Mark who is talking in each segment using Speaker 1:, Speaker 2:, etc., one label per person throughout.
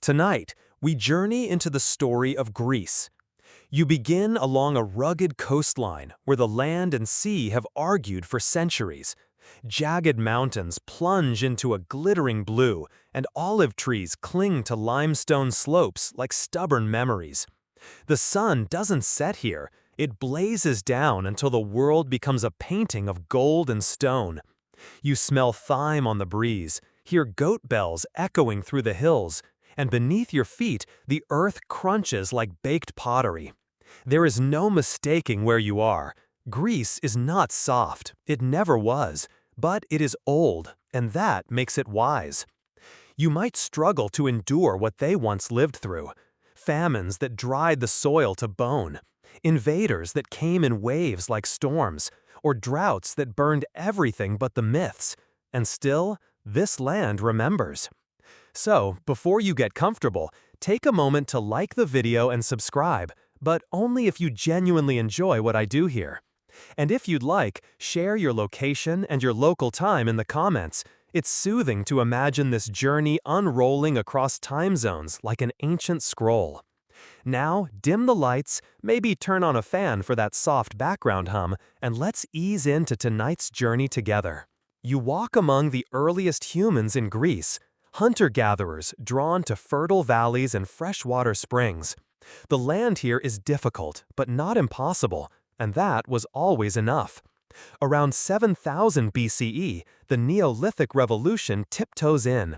Speaker 1: Tonight, we journey into the story of Greece. You begin along a rugged coastline where the land and sea have argued for centuries. Jagged mountains plunge into a glittering blue, and olive trees cling to limestone slopes like stubborn memories. The sun doesn't set here, it blazes down until the world becomes a painting of gold and stone. You smell thyme on the breeze, hear goat bells echoing through the hills, and beneath your feet the earth crunches like baked pottery. There is no mistaking where you are. Greece is not soft, it never was, but it is old, and that makes it wise. You might struggle to endure what they once lived through. Famines that dried the soil to bone, invaders that came in waves like storms, or droughts that burned everything but the myths. And still, this land remembers. So, before you get comfortable, take a moment to like the video and subscribe, but only if you genuinely enjoy what I do here. And if you'd like, share your location and your local time in the comments. It's soothing to imagine this journey unrolling across time zones like an ancient scroll. Now, dim the lights, maybe turn on a fan for that soft background hum, and let's ease into tonight's journey together. You walk among the earliest humans in Greece, hunter-gatherers drawn to fertile valleys and freshwater springs. The land here is difficult, but not impossible, and that was always enough. Around 7000 BCE, the Neolithic Revolution tiptoes in.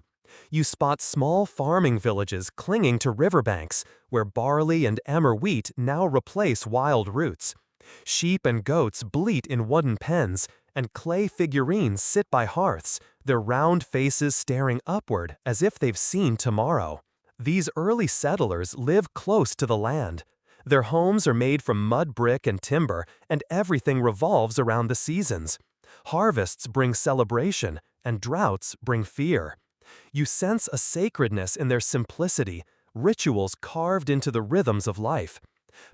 Speaker 1: You spot small farming villages clinging to riverbanks, where barley and emmer wheat now replace wild roots. Sheep and goats bleat in wooden pens, and clay figurines sit by hearths, their round faces staring upward as if they've seen tomorrow. These early settlers live close to the land. Their homes are made from mud brick and timber, and everything revolves around the seasons. Harvests bring celebration, and droughts bring fear. You sense a sacredness in their simplicity, rituals carved into the rhythms of life.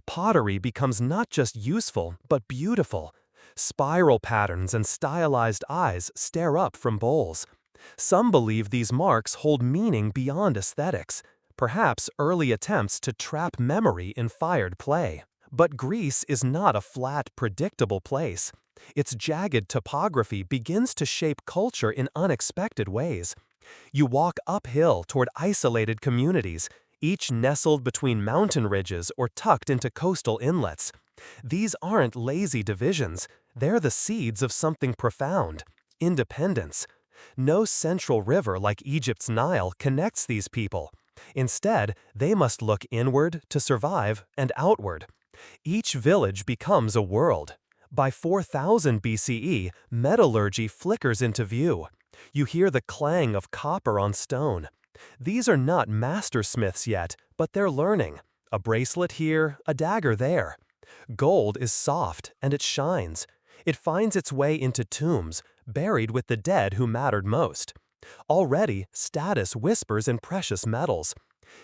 Speaker 1: Pottery becomes not just useful, but beautiful. Spiral patterns and stylized eyes stare up from bowls. Some believe these marks hold meaning beyond aesthetics, perhaps early attempts to trap memory in fired play. But Greece is not a flat, predictable place. Its jagged topography begins to shape culture in unexpected ways. You walk uphill toward isolated communities, each nestled between mountain ridges or tucked into coastal inlets. These aren't lazy divisions, they're the seeds of something profound: independence. No central river like Egypt's Nile connects these people. Instead, they must look inward to survive and outward. Each village becomes a world. By 4000 BCE, metallurgy flickers into view. You hear the clang of copper on stone. These are not mastersmiths yet, but they're learning. A bracelet here, a dagger there. Gold is soft, and it shines. It finds its way into tombs, buried with the dead who mattered most. Already, status whispers in precious metals.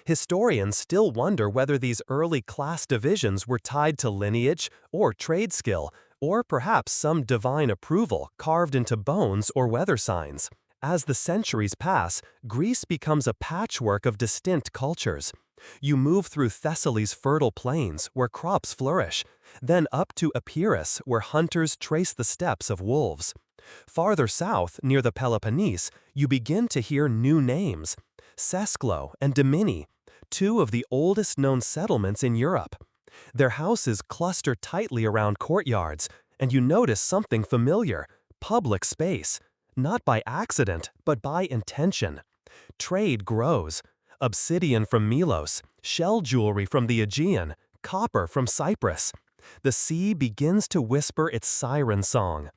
Speaker 1: Historians still wonder whether these early class divisions were tied to lineage or trade skill, or perhaps some divine approval carved into bones or weather signs. As the centuries pass, Greece becomes a patchwork of distinct cultures. You move through Thessaly's fertile plains, where crops flourish, then up to Epirus, where hunters trace the steps of wolves. Farther south, near the Peloponnese, you begin to hear new names: Sesklo and Dimini, two of the oldest known settlements in Europe. Their houses cluster tightly around courtyards, and you notice something familiar: public space. Not by accident, but by intention. Trade grows. Obsidian from Milos, shell jewelry from the Aegean, copper from Cyprus. The sea begins to whisper its siren song.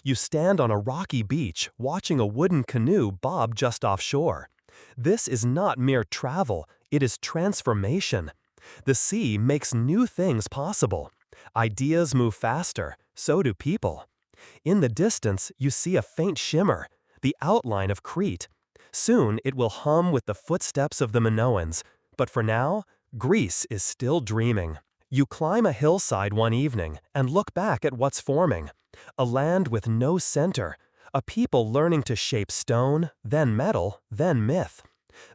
Speaker 1: You stand on a rocky beach, watching a wooden canoe bob just offshore. This is not mere travel, it is transformation. The sea makes new things possible. Ideas move faster, so do people. In the distance, you see a faint shimmer, the outline of Crete. Soon it will hum with the footsteps of the Minoans, but for now, Greece is still dreaming. You climb a hillside one evening and look back at what's forming. A land with no center, a people learning to shape stone, then metal, then myth.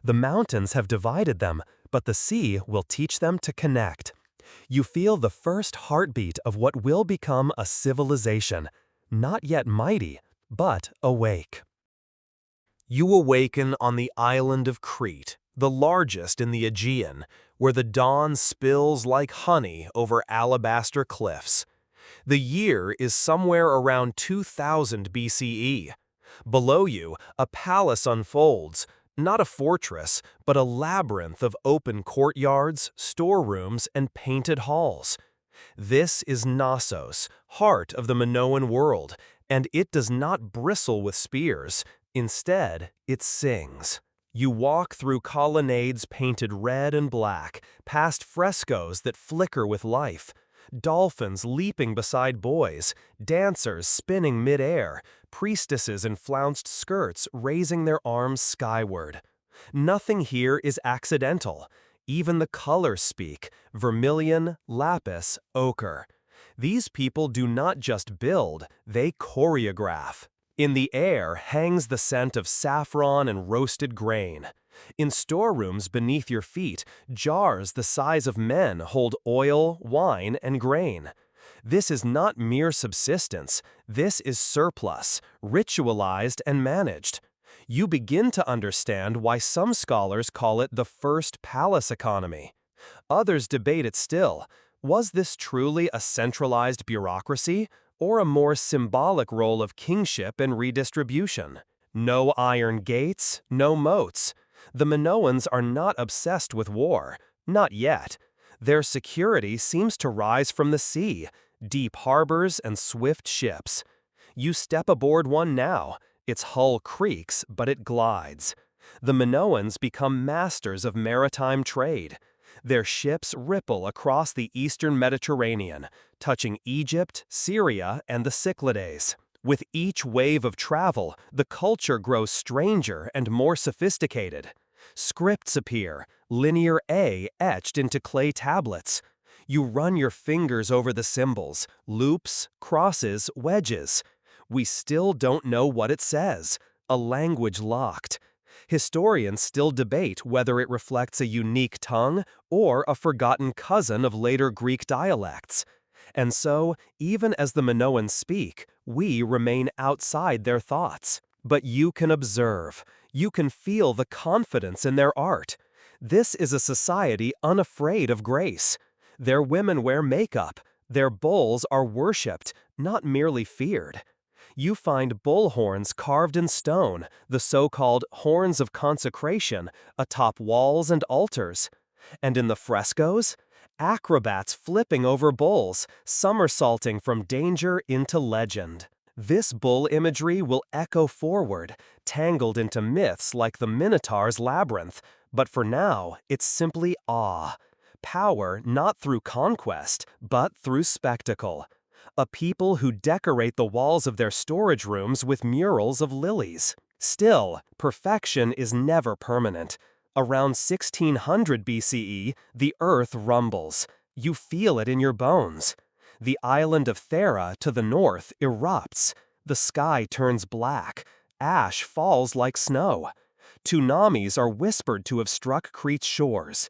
Speaker 1: The mountains have divided them, but the sea will teach them to connect. You feel the first heartbeat of what will become a civilization, not yet mighty, but awake. You awaken on the island of Crete, the largest in the Aegean, where the dawn spills like honey over alabaster cliffs. The year is somewhere around 2000 BCE. Below you, a palace unfolds, not a fortress, but a labyrinth of open courtyards, storerooms, and painted halls. This is Knossos, heart of the Minoan world, and it does not bristle with spears. Instead, it sings. You walk through colonnades painted red and black, past frescoes that flicker with life. Dolphins leaping beside boys, dancers spinning mid-air, priestesses in flounced skirts raising their arms skyward. Nothing here is accidental. Even the colors speak: vermilion, lapis, ochre. These people do not just build, they choreograph. In the air hangs the scent of saffron and roasted grain. In storerooms beneath your feet, jars the size of men hold oil, wine, and grain. This is not mere subsistence, this is surplus, ritualized and managed. You begin to understand why some scholars call it the first palace economy. Others debate it still. Was this truly a centralized bureaucracy, or a more symbolic role of kingship and redistribution? No iron gates, no moats. The Minoans are not obsessed with war, not yet. Their security seems to rise from the sea, deep harbors and swift ships. You step aboard one now. Its hull creaks, but it glides. The Minoans become masters of maritime trade. Their ships ripple across the eastern Mediterranean, touching Egypt, Syria, and the Cyclades. With each wave of travel, the culture grows stranger and more sophisticated. Scripts appear, linear A etched into clay tablets. You run your fingers over the symbols, loops, crosses, wedges. We still don't know what it says, a language locked. Historians still debate whether it reflects a unique tongue or a forgotten cousin of later Greek dialects. And so, even as the Minoans speak, we remain outside their thoughts. But you can observe. You can feel the confidence in their art. This is a society unafraid of grace. Their women wear makeup. Their bulls are worshipped, not merely feared. You find bull horns carved in stone, the so-called horns of consecration, atop walls and altars. And in the frescoes, acrobats flipping over bulls, somersaulting from danger into legend. This bull imagery will echo forward, tangled into myths like the Minotaur's labyrinth, but for now, it's simply awe. Power not through conquest, but through spectacle. A people who decorate the walls of their storage rooms with murals of lilies. Still, perfection is never permanent. Around 1600 BCE, the earth rumbles. You feel it in your bones. The island of Thera to the north erupts. The sky turns black. Ash falls like snow. Tsunamis are whispered to have struck Crete's shores.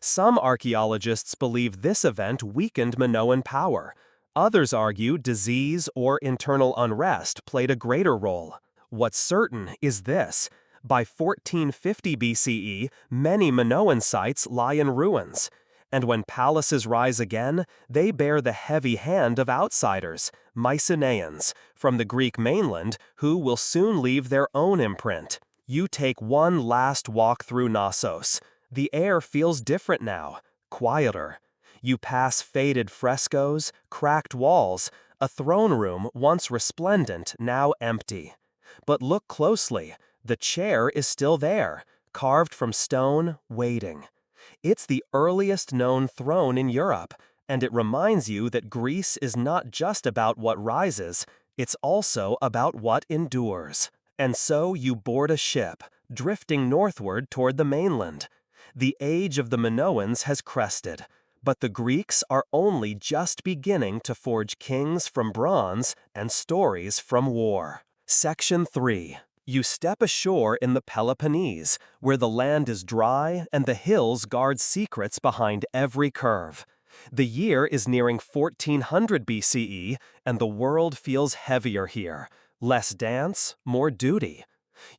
Speaker 1: Some archaeologists believe this event weakened Minoan power. Others argue disease or internal unrest played a greater role. What's certain is this: by 1450 BCE, many Minoan sites lie in ruins. And when palaces rise again, they bear the heavy hand of outsiders, Mycenaeans, from the Greek mainland, who will soon leave their own imprint. You take one last walk through Knossos. The air feels different now, quieter. You pass faded frescoes, cracked walls, a throne room once resplendent, now empty. But look closely, the chair is still there, carved from stone, waiting. It's the earliest known throne in Europe, and it reminds you that Greece is not just about what rises, it's also about what endures. And so you board a ship, drifting northward toward the mainland. The age of the Minoans has crested. But the Greeks are only just beginning to forge kings from bronze and stories from war. Section 3.
Speaker 2: You step ashore in the Peloponnese, where the land is dry and the hills guard secrets behind every curve. The year is nearing 1400 BCE, and the world feels heavier here. Less dance, more duty.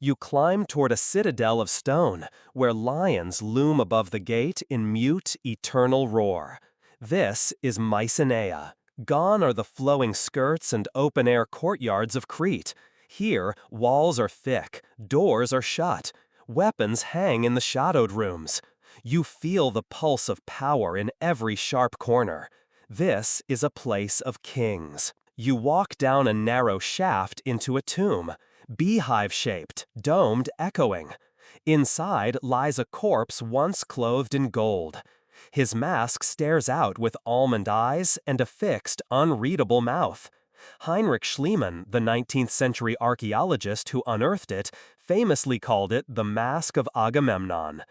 Speaker 2: You climb toward a citadel of stone, where lions loom above the gate in mute, eternal roar. This is Mycenae. Gone are the flowing skirts and open-air courtyards of Crete. Here, walls are thick, doors are shut, weapons hang in the shadowed rooms. You feel the pulse of power in every sharp corner. This is a place of kings. You walk down a narrow shaft into a tomb, beehive-shaped, domed, echoing. Inside lies a corpse once clothed in gold. His mask stares out with almond eyes and a fixed, unreadable mouth. Heinrich Schliemann, the 19th century archaeologist who unearthed it, famously called it the Mask of Agamemnon.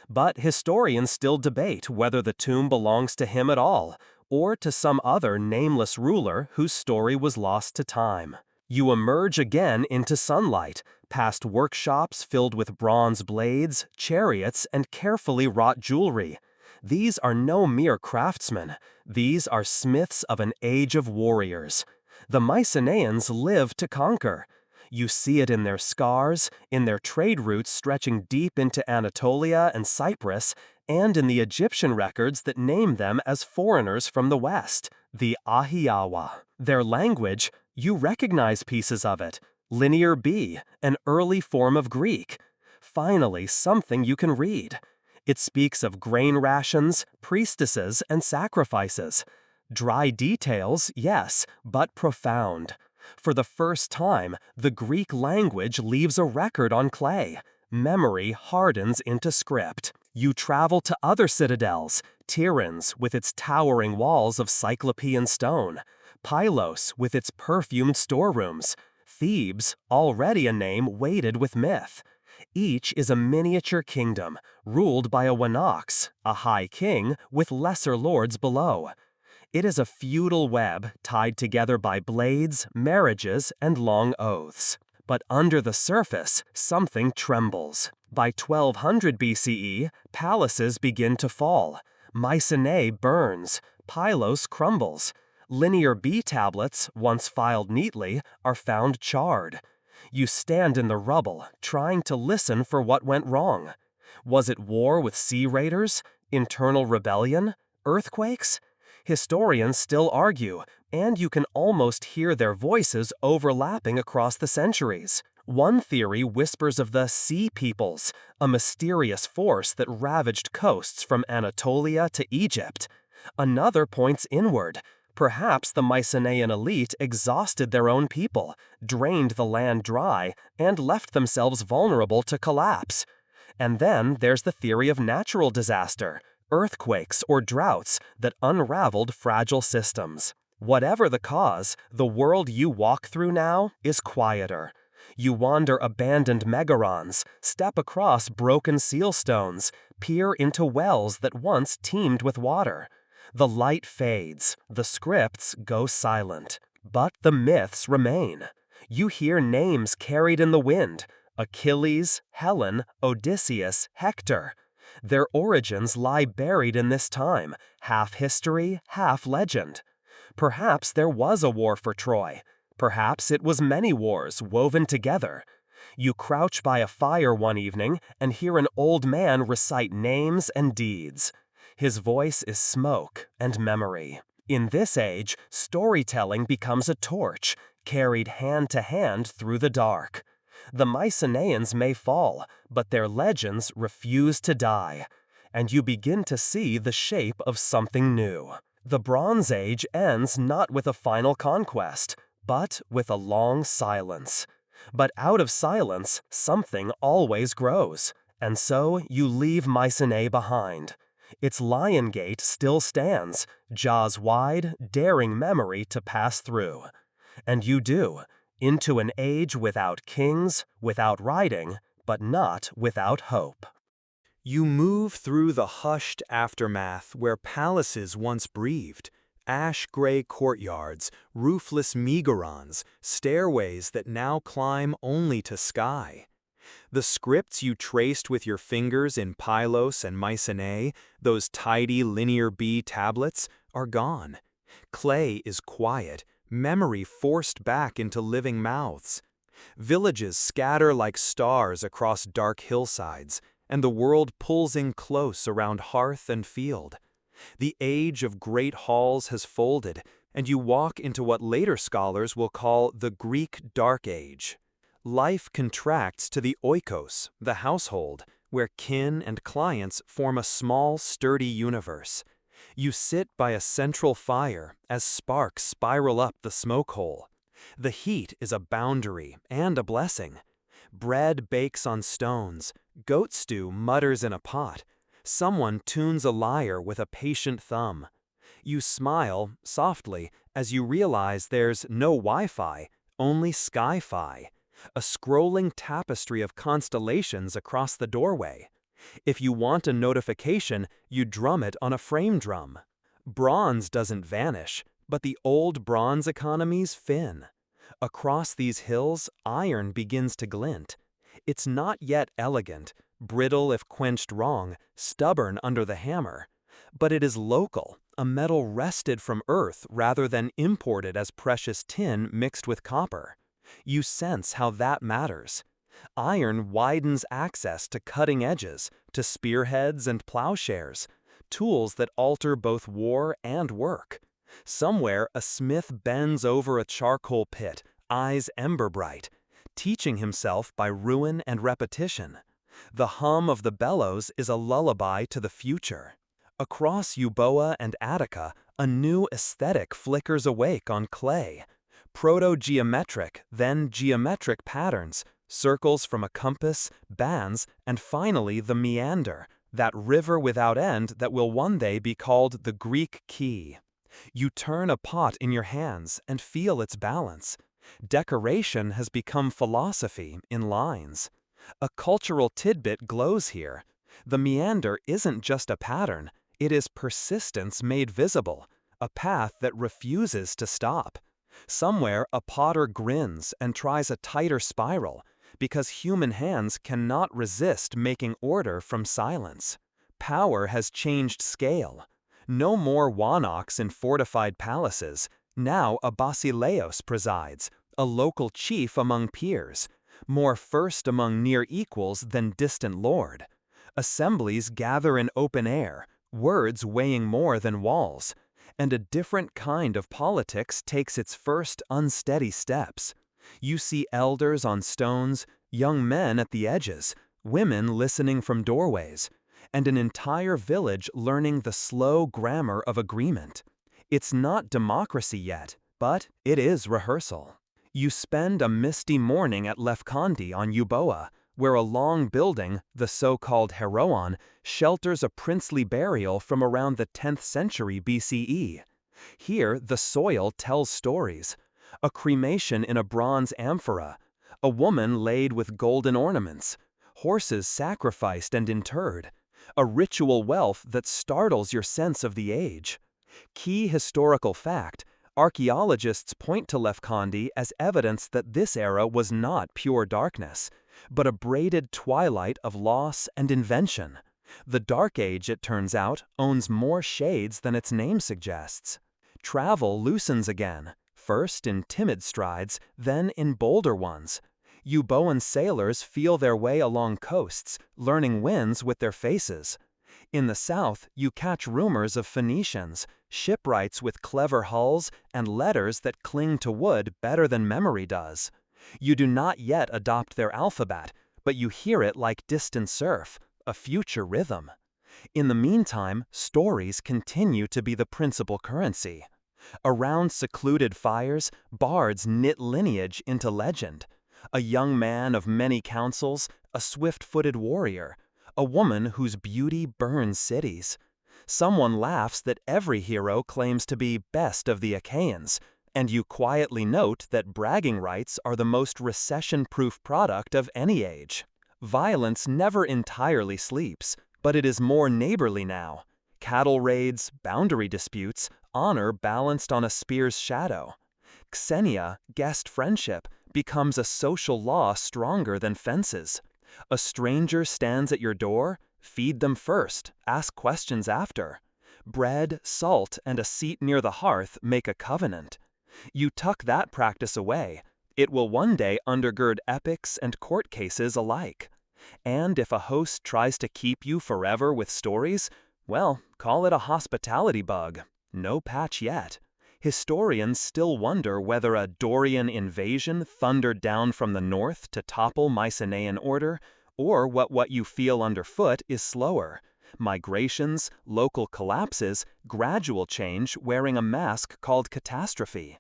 Speaker 2: But historians still debate whether the tomb belongs to him at all, or to some other nameless ruler whose story was lost to time. You emerge again into sunlight, past workshops filled with bronze blades, chariots, and carefully wrought jewelry. These are no mere craftsmen. These are smiths of an age of warriors. The Mycenaeans live to conquer. You see it in their scars, in their trade routes stretching deep into Anatolia and Cyprus, and in the Egyptian records that name them as foreigners from the West, the Ahiawa. Their language, you recognize pieces of it. Linear B, an early form of Greek. Finally, something you can read. It speaks of grain rations, priestesses, and sacrifices. Dry details, yes, but profound. For the first time, the Greek language leaves a record on clay. Memory hardens into script. You travel to other citadels, Tiryns with its towering walls of Cyclopean stone, Pylos with its perfumed storerooms, Thebes, already a name weighted with myth. Each is a miniature kingdom, ruled by a Wanax, a high king with lesser lords below. It is a feudal web tied together by blades, marriages, and long oaths. But under the surface, something trembles. By 1200 BCE, palaces begin to fall. Mycenae burns. Pylos crumbles. Linear B tablets, once filed neatly, are found charred. You stand in the rubble, trying to listen for what went wrong. Was it war with sea raiders? Internal rebellion? Earthquakes? Historians still argue, and you can almost hear their voices overlapping across the centuries. One theory whispers of the Sea Peoples, a mysterious force that ravaged coasts from Anatolia to Egypt. Another points inward. Perhaps the Mycenaean elite exhausted their own people, drained the land dry, and left themselves vulnerable to collapse. And then there's the theory of natural disaster, earthquakes or droughts that unraveled fragile systems. Whatever the cause, the world you walk through now is quieter. You wander abandoned megarons, step across broken seal stones, peer into wells that once teemed with water. The light fades, the scripts go silent, but the myths remain. You hear names carried in the wind: Achilles, Helen, Odysseus, Hector. Their origins lie buried in this time, half history, half legend. Perhaps there was a war for Troy. Perhaps it was many wars woven together. You crouch by a fire one evening and hear an old man recite names and deeds. His voice is smoke and memory. In this age, storytelling becomes a torch, carried hand to hand through the dark. The Mycenaeans may fall, but their legends refuse to die. And you begin to see the shape of something new. The Bronze Age ends not with a final conquest, but with a long silence. But out of silence, something always grows. And so you leave Mycenae behind. Its lion gate still stands, jaws wide, daring memory to pass through. And you do, into an age without kings, without riding, but not without hope.
Speaker 1: You move through the hushed aftermath where palaces once breathed, Ash-gray courtyards, roofless megarons, stairways that now climb only to sky. The scripts you traced with your fingers in Pylos and Mycenae, those tidy linear B tablets, are gone. Clay is quiet, memory forced back into living mouths. Villages scatter like stars across dark hillsides, and the world pulls in close around hearth and field. The age of great halls has folded, and you walk into what later scholars will call the Greek Dark Age. Life contracts to the oikos, the household, where kin and clients form a small, sturdy universe. You sit by a central fire as sparks spiral up the smoke hole. The heat is a boundary and a blessing. Bread bakes on stones, goat stew mutters in a pot. Someone tunes a lyre with a patient thumb. You smile, softly, as you realize there's no Wi-Fi, only Sky-Fi, a scrolling tapestry of constellations across the doorway. If you want a notification, you drum it on a frame drum. Bronze doesn't vanish, but the old bronze economies fin. Across these hills, iron begins to glint. It's not yet elegant, brittle if quenched wrong, stubborn under the hammer. But it is local, a metal wrested from earth rather than imported as precious tin mixed with copper. You sense how that matters. Iron widens access to cutting edges, to spearheads and plowshares, tools that alter both war and work. Somewhere a smith bends over a charcoal pit, eyes ember bright, teaching himself by ruin and repetition. The hum of the bellows is a lullaby to the future. Across Euboea and Attica, a new aesthetic flickers awake on clay. Proto-geometric, then geometric patterns, circles from a compass, bands, and finally the meander, that river without end that will one day be called the Greek key. You turn a pot in your hands and feel its balance. Decoration has become philosophy in lines. A cultural tidbit glows here. The meander isn't just a pattern, it is persistence made visible, a path that refuses to stop. Somewhere a potter grins and tries a tighter spiral, because human hands cannot resist making order from silence. Power has changed scale. No more wanocks in fortified palaces. Now a basileus presides, a local chief among peers, more first among near equals than distant lord. Assemblies gather in open air, words weighing more than walls, and a different kind of politics takes its first unsteady steps. You see elders on stones, young men at the edges, women listening from doorways, and an entire village learning the slow grammar of agreement. It's not democracy yet, but it is rehearsal. You spend a misty morning at Lefkandi on Euboea, where a long building, the so-called Heroon, shelters a princely burial from around the 10th century BCE. Here, the soil tells stories. A cremation in a bronze amphora, a woman laid with golden ornaments, horses sacrificed and interred, a ritual wealth that startles your sense of the age. Key historical fact: archaeologists point to Lefkandi as evidence that this era was not pure darkness, but a braided twilight of loss and invention. The Dark Age, it turns out, owns more shades than its name suggests. Travel loosens again, first in timid strides, then in bolder ones. Euboean sailors feel their way along coasts, learning winds with their faces. In the south, you catch rumors of Phoenicians, shipwrights with clever hulls, and letters that cling to wood better than memory does. You do not yet adopt their alphabet, but you hear it like distant surf, a future rhythm. In the meantime, stories continue to be the principal currency. Around secluded fires, bards knit lineage into legend. A young man of many counsels, a swift-footed warrior, a woman whose beauty burns cities. Someone laughs that every hero claims to be best of the Achaeans, and you quietly note that bragging rights are the most recession-proof product of any age. Violence never entirely sleeps, but it is more neighborly now.
Speaker 2: Cattle raids, boundary disputes, honor balanced on a spear's shadow. Xenia, guest friendship, becomes a social law stronger than fences. A stranger stands at your door, feed them first, ask questions after. Bread, salt, and a seat near the hearth make a covenant. You tuck that practice away. It will one day undergird epics and court cases alike. And if a host tries to keep you forever with stories, well, call it a hospitality bug. No patch yet. Historians still wonder whether a Dorian invasion thundered down from the north to topple Mycenaean order, or what you feel underfoot is slower. Migrations, local collapses, gradual change wearing a mask called catastrophe.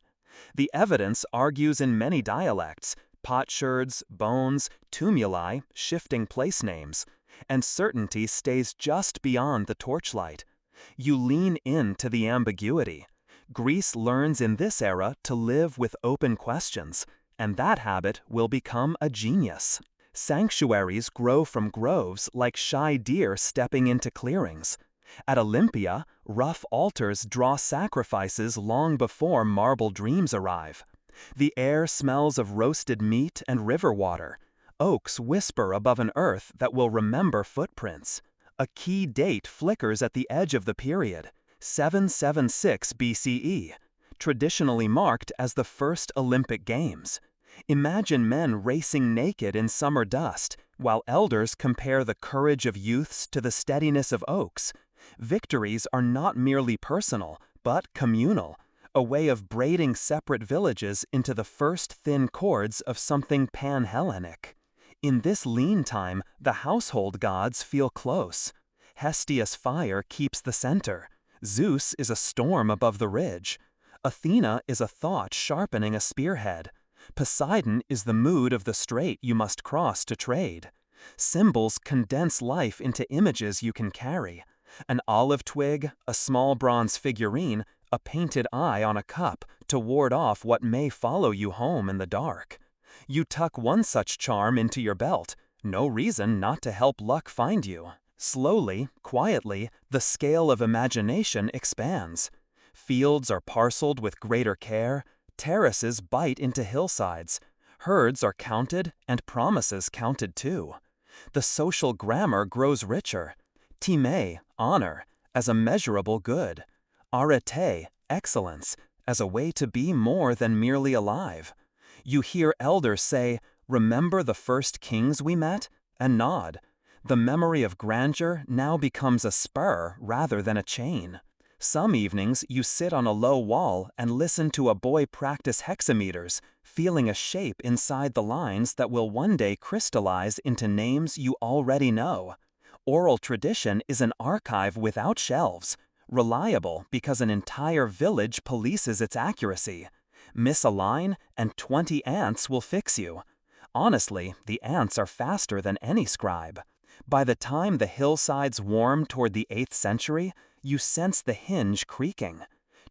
Speaker 2: The evidence argues in many dialects, potsherds, bones, tumuli, shifting place names, and certainty stays just beyond the torchlight. You lean into the ambiguity. Greece learns in this era to live with open questions, and that habit will become a genius. Sanctuaries grow from groves like shy deer stepping into clearings. At Olympia, rough altars draw sacrifices long before marble dreams arrive. The air smells of roasted meat and river water. Oaks whisper above an earth that will remember footprints. A key date flickers at the edge of the period, 776 BCE, traditionally marked as the first Olympic Games. Imagine men racing naked in summer dust, while elders compare the courage of youths to the steadiness of oaks. Victories are not merely personal, but communal, a way of braiding separate villages into the first thin cords of something pan-Hellenic. In this lean time, the household gods feel close. Hestia's fire keeps the center. Zeus is a storm above the ridge. Athena is a thought sharpening a spearhead. Poseidon is the mood of the strait you must cross to trade. Symbols condense life into images you can carry. An olive twig, a small bronze figurine, a painted eye on a cup to ward off what may follow you home in the dark. You tuck one such charm into your belt, no reason not to help luck find you. Slowly, quietly, the scale of imagination expands. Fields are parceled with greater care, terraces bite into hillsides, herds are counted and promises counted too. The social grammar grows richer. Time, honor, as a measurable good. Arete, excellence, as a way to be more than merely alive. You hear elders say, "Remember the first kings we met?" and nod. The memory of grandeur now becomes a spur rather than a chain. Some evenings you sit on a low wall and listen to a boy practice hexameters, feeling a shape inside the lines that will one day crystallize into names you already know. Oral tradition is an archive without shelves, reliable because an entire village polices its accuracy. Miss a line and 20 ants will fix you. Honestly, the ants are faster than any scribe. By the time the hillsides warm toward the 8th century, you sense the hinge creaking.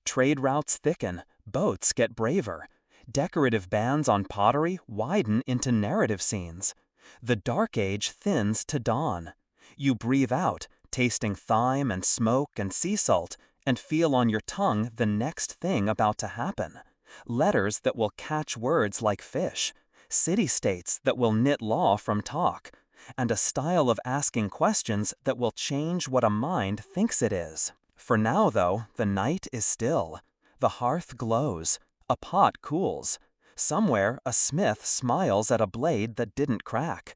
Speaker 2: Trade routes thicken, boats get braver. Decorative bands on pottery widen into narrative scenes. The Dark Age thins to dawn. You breathe out, tasting thyme and smoke and sea salt, and feel on your tongue the next thing about to happen. Letters that will catch words like fish. City-states that will knit law from talk. And a style of asking questions that will change what a mind thinks it is. For now, though, the night is still. The hearth glows. A pot cools. Somewhere, a smith smiles at a blade that didn't crack.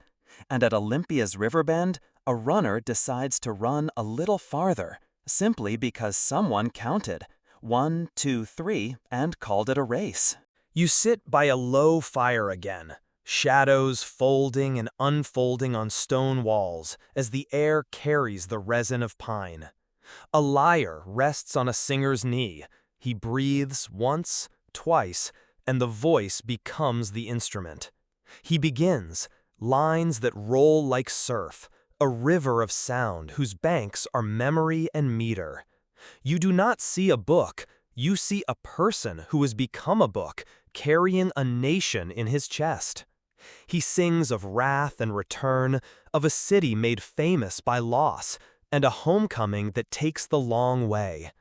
Speaker 2: And at Olympia's riverbend, a runner decides to run a little farther, simply because someone counted 1, 2, 3, and called it a race.
Speaker 1: You sit by a low fire again, shadows folding and unfolding on stone walls as the air carries the resin of pine. A lyre rests on a singer's knee. He breathes once, twice, and the voice becomes the instrument. He begins, lines that roll like surf, a river of sound whose banks are memory and meter. You do not see a book, you see a person who has become a book, carrying a nation in his chest. He sings of wrath and return, of a city made famous by loss, and a homecoming that takes the long way.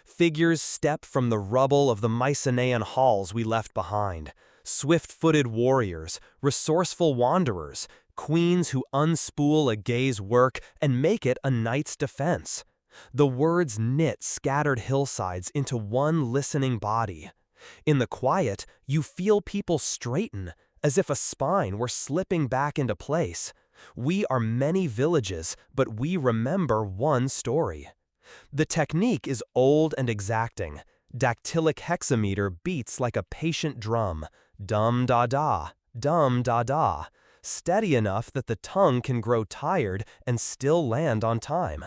Speaker 1: Figures step from the rubble of the Mycenaean halls we left behind. Swift-footed warriors, resourceful wanderers, queens who unspool a gay's work and make it a knight's defense. The words knit scattered hillsides into one listening body. In the quiet, you feel people straighten, as if a spine were slipping back into place. We are many villages, but we remember one story. The technique is old and exacting. Dactylic hexameter beats like a patient drum. Dum-da-da, dum-da-da. Steady enough that the tongue can grow tired and still land on time.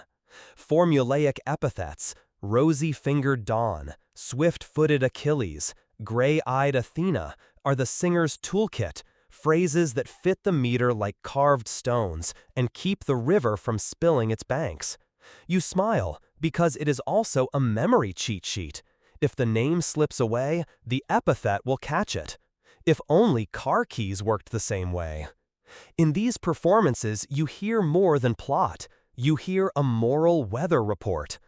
Speaker 1: Formulaic epithets, rosy-fingered Dawn, swift-footed Achilles, gray-eyed Athena, are the singer's toolkit, phrases that fit the meter like carved stones and keep the river from spilling its banks. You smile because it is also a memory cheat sheet. If the name slips away, the epithet will catch it. If only car keys worked the same way. In these performances, you hear more than plot. You hear a moral weather report.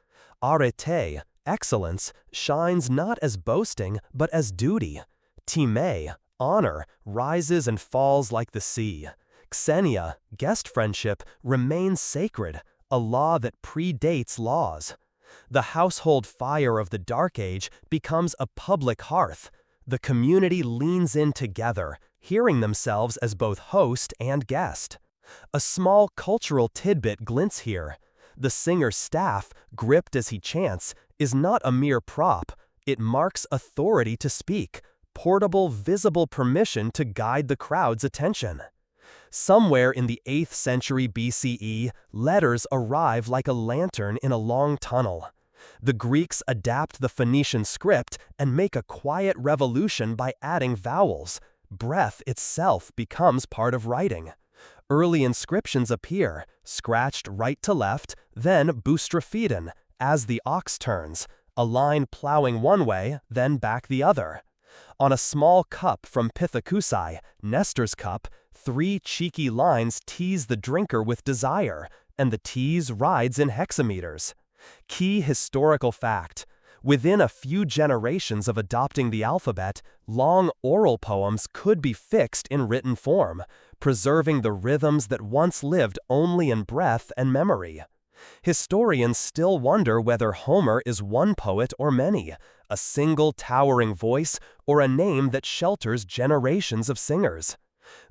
Speaker 1: Arete, excellence, shines not as boasting, but as duty. Time, honor, rises and falls like the sea. Xenia, guest friendship, remains sacred, a law that predates laws. The household fire of the Dark Age becomes a public hearth. The community leans in together, hearing themselves as both host and guest. A small cultural tidbit glints here. The singer's staff, gripped as he chants, is not a mere prop. It marks authority to speak, portable, visible permission to guide the crowd's attention. Somewhere in the 8th century BCE, letters arrive like a lantern in a long tunnel. The Greeks adapt the Phoenician script and make a quiet revolution by adding vowels. Breath itself becomes part of writing. Early inscriptions appear, scratched right to left, then boustrophedon, as the ox turns, a line plowing one way, then back the other. On a small cup from Pithecusae, Nestor's cup, 3 cheeky lines tease the drinker with desire, and the tease rides in hexameters. Key historical fact: within a few generations of adopting the alphabet, long oral poems could be fixed in written form, preserving the rhythms that once lived only in breath and memory. Historians still wonder whether Homer is one poet or many, a single towering voice, or a name that shelters generations of singers.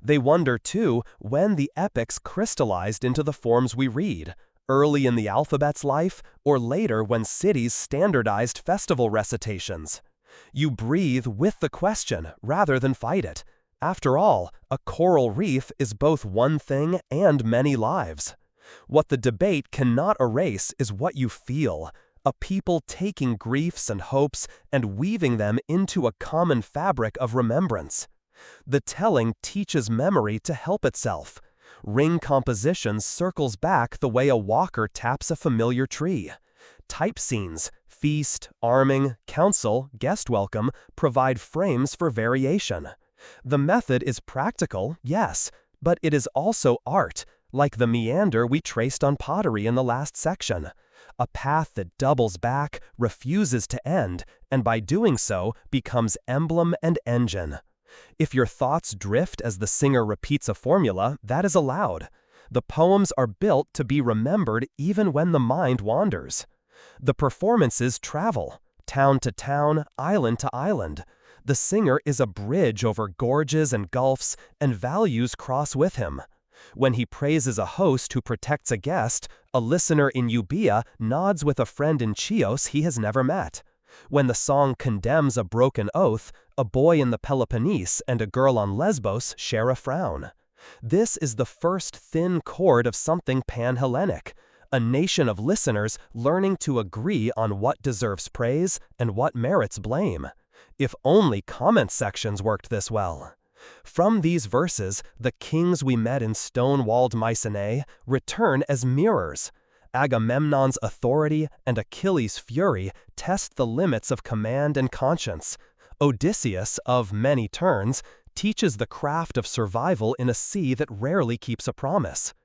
Speaker 1: They wonder, too, when the epics crystallized into the forms we read, early in the alphabet's life, or later when cities standardized festival recitations. You breathe with the question rather than fight it. After all, a coral reef is both one thing and many lives. What the debate cannot erase is what you feel, a people taking griefs and hopes and weaving them into a common fabric of remembrance. The telling teaches memory to help itself. Ring composition circles back the way a walker taps a familiar tree. Type scenes, feast, arming, council, guest welcome, provide frames for variation. The method is practical, yes, but it is also art, like the meander we traced on pottery in the last section. A path that doubles back, refuses to end, and by doing so becomes emblem and engine. If your thoughts drift as the singer repeats a formula, that is allowed. The poems are built to be remembered even when the mind wanders. The performances travel, town to town, island to island. The singer is a bridge over gorges and gulfs, and values cross with him. When he praises a host who protects a guest, a listener in Euboea nods with a friend in Chios he has never met. When the song condemns a broken oath, a boy in the Peloponnese and a girl on Lesbos share a frown. This is the first thin chord of something pan-Hellenic, a nation of listeners learning to agree on what deserves praise and what merits blame. If only comment sections worked this well. From these verses, the kings we met in stone-walled Mycenae return as mirrors. Agamemnon's authority and Achilles' fury test the limits of command and conscience. Odysseus, of many turns, teaches the craft of survival in a sea that rarely keeps a promise.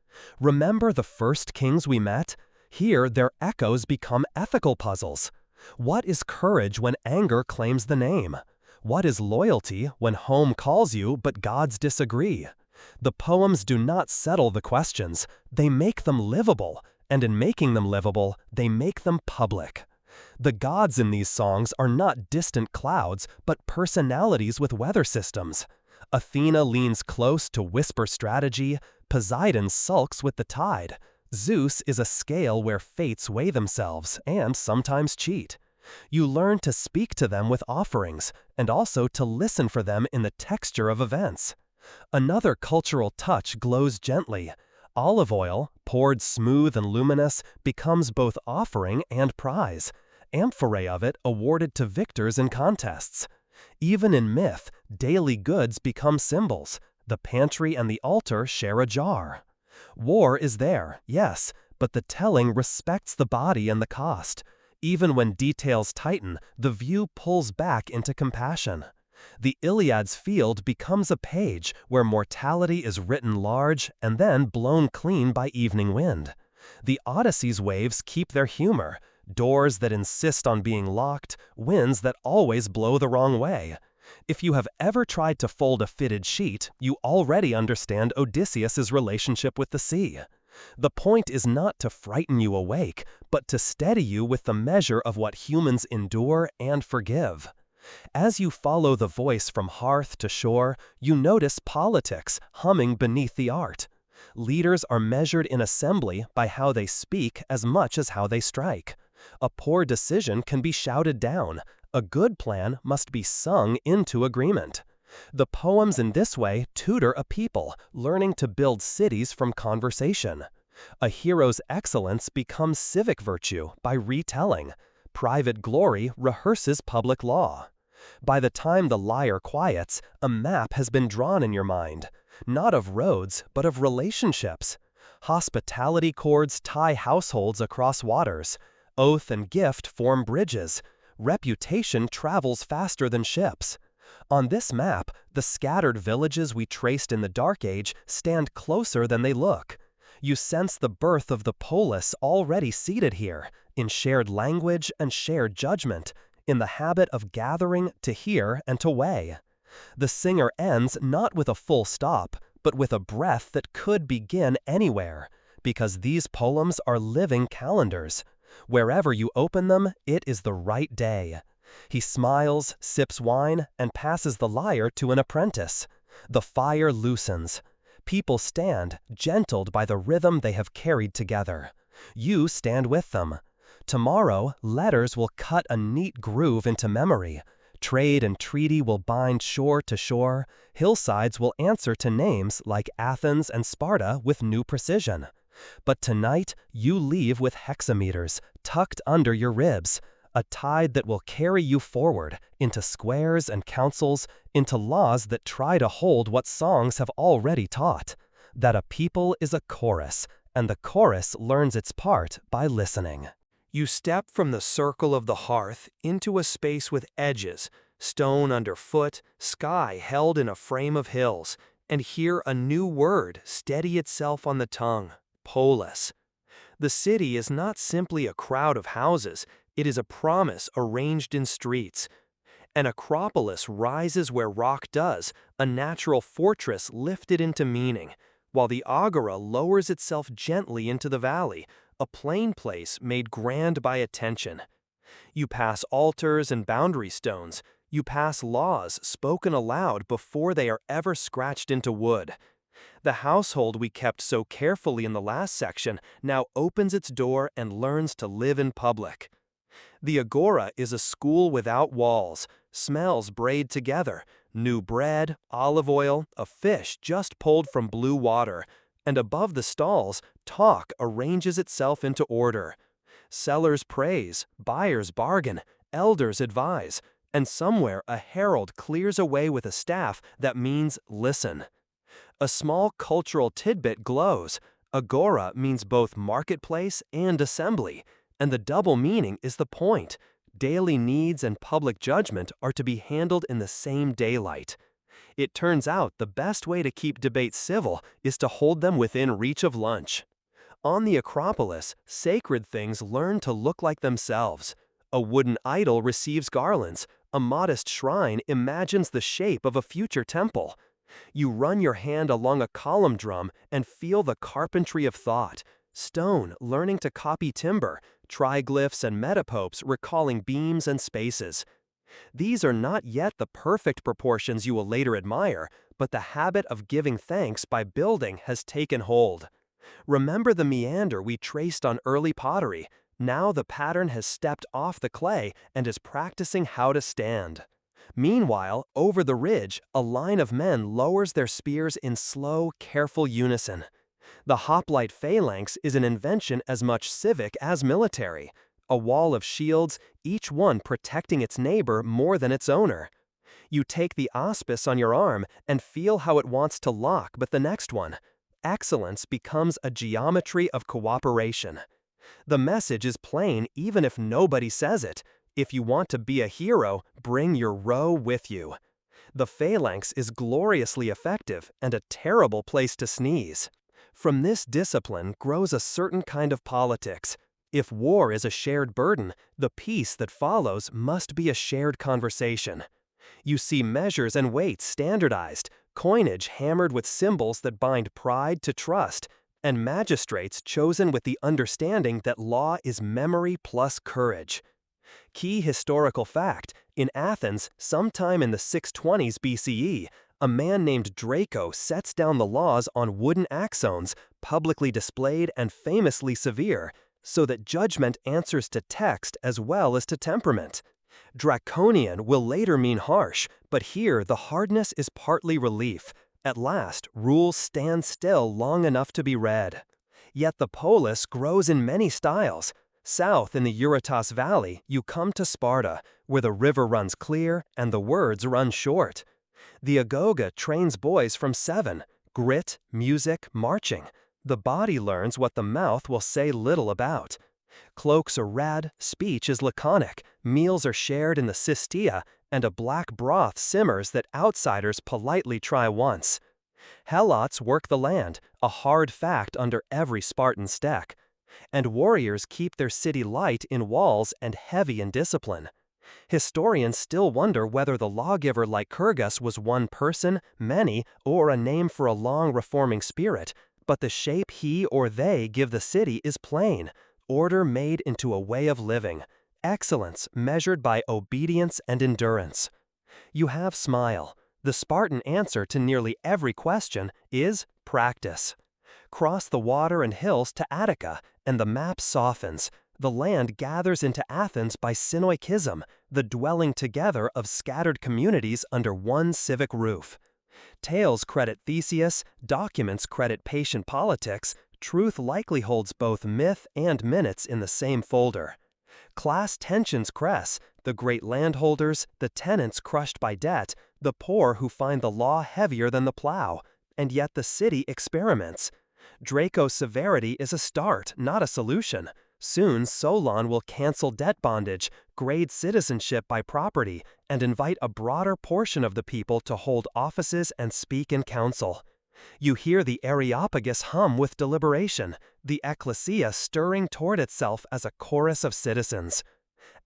Speaker 1: Remember the first kings we met?
Speaker 2: Here, their echoes become ethical puzzles. What is courage when anger claims the name? What is loyalty when home calls you but gods disagree? The poems do not settle the questions, they make them livable, and in making them livable, they make them public. The gods in these songs are not distant clouds, but personalities with weather systems. Athena leans close to whisper strategy, Poseidon sulks with the tide. Zeus is a scale where fates weigh themselves and sometimes cheat. You learn to speak to them with offerings, and also to listen for them in the texture of events. Another cultural touch glows gently. Olive oil, poured smooth and luminous, becomes both offering and prize. Amphorae of it awarded to victors in contests. Even in myth, daily goods become symbols. The pantry and the altar share a jar. War is there, yes, but the telling respects the body and the cost. Even when details tighten, the view pulls back into compassion. The Iliad's field becomes a page where mortality is written large and then blown clean by evening wind. The Odyssey's waves keep their humor, doors that insist on being locked, winds that always blow the wrong way. If you have ever tried to fold a fitted sheet, you already understand Odysseus's relationship with the sea. The point is not to frighten you awake, but to steady you with the measure of what humans endure and forgive. As you follow the voice from hearth to shore, you notice politics humming beneath the art. Leaders are measured in assembly by how they speak as much as how they strike. A poor decision can be shouted down. A good plan must be sung into agreement. The poems in this way tutor a people, learning to build cities from conversation. A hero's excellence becomes civic virtue by retelling. Private glory rehearses public law. By the time the lyre quiets, a map has been drawn in your mind, not of roads, but of relationships. Hospitality cords tie households across waters. Oath and gift form bridges. Reputation travels faster than ships. On this map, the scattered villages we traced in the Dark Age stand closer than they look. You sense the birth of the polis already seated here, in shared language and shared judgment, in the habit of gathering to hear and to weigh. The singer ends not with a full stop, but with a breath that could begin anywhere, because these poems are living calendars. Wherever you open them, it is the right day. He smiles, sips wine, and passes the lyre to an apprentice. The fire loosens. People stand, gentled by the rhythm they have carried together. You stand with them. Tomorrow, letters will cut a neat groove into memory. Trade and treaty will bind shore to shore. Hillsides will answer to names like Athens and Sparta with new precision. But tonight, you leave with hexameters tucked under your ribs, a tide that will carry you forward into squares and councils, into laws that try to hold what songs have already taught, that a people is a chorus, and the chorus learns its part by listening.
Speaker 1: You step from the circle of the hearth into a space with edges, stone underfoot, sky held in a frame of hills, and hear a new word steady itself on the tongue: polis. The city is not simply a crowd of houses, it is a promise arranged in streets. An acropolis rises where rock does, a natural fortress lifted into meaning, while the agora lowers itself gently into the valley, a plain place made grand by attention. You pass altars and boundary stones. You pass laws spoken aloud before they are ever scratched into wood. The household we kept so carefully in the last section now opens its door and learns to live in public. The agora is a school without walls, smells braid together, new bread, olive oil, a fish just pulled from blue water, and above the stalls, talk arranges itself into order. Sellers praise, buyers bargain, elders advise, and somewhere a herald clears away with a staff that means listen. A small cultural tidbit glows. Agora means both marketplace and assembly, and the double meaning is the point. Daily needs and public judgment are to be handled in the same daylight. It turns out the best way to keep debates civil is to hold them within reach of lunch.
Speaker 2: On the Acropolis, sacred things learn to look like themselves. A wooden idol receives garlands. A modest shrine imagines the shape of a future temple. You run your hand along a column drum and feel the carpentry of thought. Stone learning to copy timber, triglyphs and metapopes recalling beams and spaces. These are not yet the perfect proportions you will later admire, but the habit of giving thanks by building has taken hold. Remember the meander we traced on early pottery. Now the pattern has stepped off the clay and is practicing how to stand. Meanwhile, over the ridge, a line of men lowers their spears in slow, careful unison. The hoplite phalanx is an invention as much civic as military. A wall of shields, each one protecting its neighbor more than its owner. You take the auspice on your arm and feel how it wants to lock but the next one. Excellence becomes a geometry of cooperation. The message is plain even if nobody says it. If you want to be a hero, bring your row with you. The phalanx is gloriously effective and a terrible place to sneeze. From this discipline grows a certain kind of politics. If war is a shared burden, the peace that follows must be a shared conversation. You see measures and weights standardized, coinage hammered with symbols that bind pride to trust, and magistrates chosen with the understanding that law is memory plus courage. Key historical fact: in Athens, sometime in the 620s BCE, a man named Draco sets down the laws on wooden axones, publicly displayed and famously severe, so that judgment answers to text as well as to temperament. Draconian will later mean harsh, but here the hardness is partly relief. At last, rules stand still long enough to be read. Yet the polis grows in many styles. South in the Eurotas Valley, you come to Sparta, where the river runs clear and the words run short. The agoga trains boys from 7, grit, music, marching. The body learns what the mouth will say little about. Cloaks are red, speech is laconic, meals are shared in the cystia, and a black broth simmers that outsiders politely try once. Helots work the land, a hard fact under every Spartan steck. And warriors keep their city light in walls and heavy in discipline. Historians still wonder whether the lawgiver Lycurgus was one person, many, or a name for a long reforming spirit, but the shape he or they give the city is plain: order made into a way of living, excellence measured by obedience and endurance. You have smile. The Spartan answer to nearly every question is practice. Cross the water and hills to Attica, and the map softens. The land gathers into Athens by synoikism, the dwelling together of scattered communities under one civic roof. Tales credit Theseus, documents credit patient politics, truth likely holds both myth and minutes in the same folder. Class tensions cress, the great landholders, the tenants crushed by debt, the poor who find the law heavier than the plow, and yet the city experiments. Draco's severity is a start, not a solution. Soon Solon will cancel debt bondage, grade citizenship by property, and invite a broader portion of the people to hold offices and speak in council. You hear the Areopagus hum with deliberation, the ecclesia stirring toward itself as a chorus of citizens.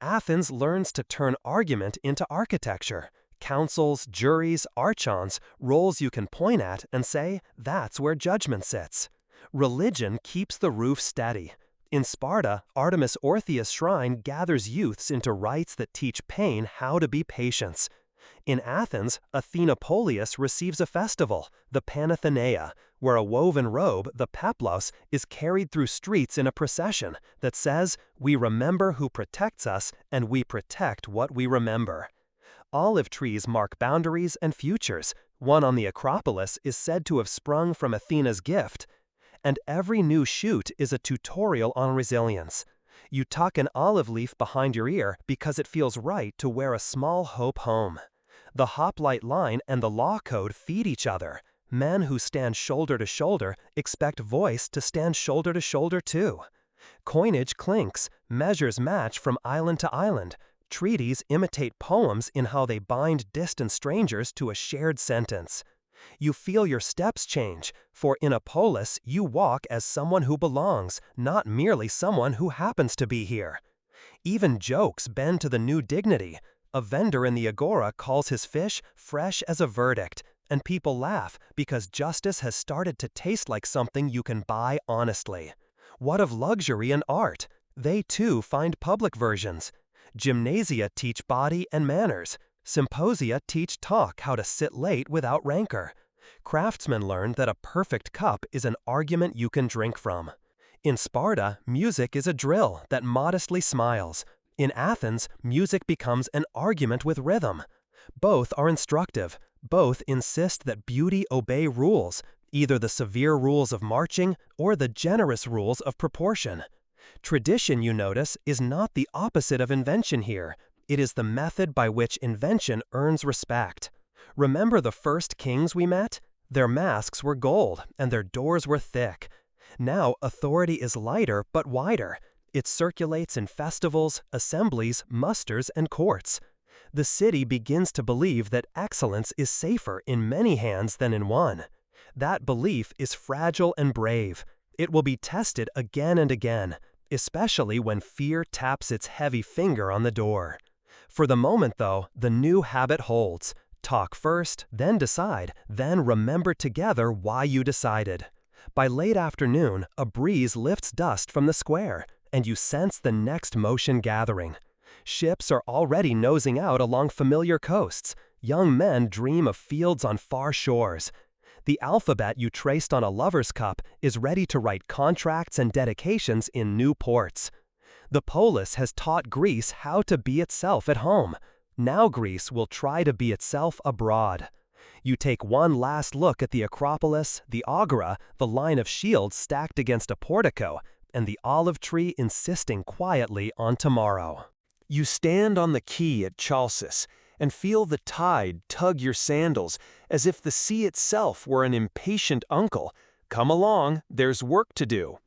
Speaker 2: Athens learns to turn argument into architecture. Councils, juries, archons, roles you can point at and say, that's where judgment sits. Religion keeps the roof steady. In Sparta, Artemis Orthia's shrine gathers youths into rites that teach pain how to be patients. In Athens, Athena Polius receives a festival, the Panathenaea, where a woven robe, the peplos, is carried through streets in a procession that says, "We remember who protects us, and we protect what we remember." Olive trees mark boundaries and futures. One on the Acropolis is said to have sprung from Athena's gift. And every new shoot is a tutorial on resilience. You tuck an olive leaf behind your ear because it feels right to wear a small hope home. The hoplite line and the law code feed each other. Men who stand shoulder to shoulder expect voice to stand shoulder to shoulder too. Coinage clinks, measures match from island to island. Treaties imitate poems in how they bind distant strangers to a shared sentence. You feel your steps change, for in a polis you walk as someone who belongs, not merely someone who happens to be here. Even jokes bend to the new dignity. A vendor in the agora calls his fish fresh as a verdict, and people laugh because justice has started to taste like something you can buy honestly. What of luxury and art? They too find public versions. Gymnasia teach body and manners. Symposia teach talk how to sit late without rancor. Craftsmen learn that a perfect cup is an argument you can drink from. In Sparta, music is a drill that modestly smiles. In Athens, music becomes an argument with rhythm. Both are instructive. Both insist that beauty obey rules, either the severe rules of marching or the generous rules of proportion. Tradition, you notice, is not the opposite of invention here. It is the method by which invention earns respect. Remember the first kings we met? Their masks were gold, and their doors were thick. Now authority is lighter but wider. It circulates in festivals, assemblies, musters, and courts. The city begins to believe that excellence is safer in many hands than in one. That belief is fragile and brave. It will be tested again and again, especially when fear taps its heavy finger on the door. For the moment, though, the new habit holds. Talk first, then decide, then remember together why you decided. By late afternoon, a breeze lifts dust from the square, and you sense the next motion gathering. Ships are already nosing out along familiar coasts. Young men dream of fields on far shores. The alphabet you traced on a lover's cup is ready to write contracts and dedications in new ports. The polis has taught Greece how to be itself at home. Now Greece will try to be itself abroad. You take one last look at the Acropolis, the agora, the line of shields stacked against a portico, and the olive tree insisting quietly on tomorrow.
Speaker 1: You stand on the quay at Chalcis and feel the tide tug your sandals as if the sea itself were an impatient uncle. Come along, there's work to do.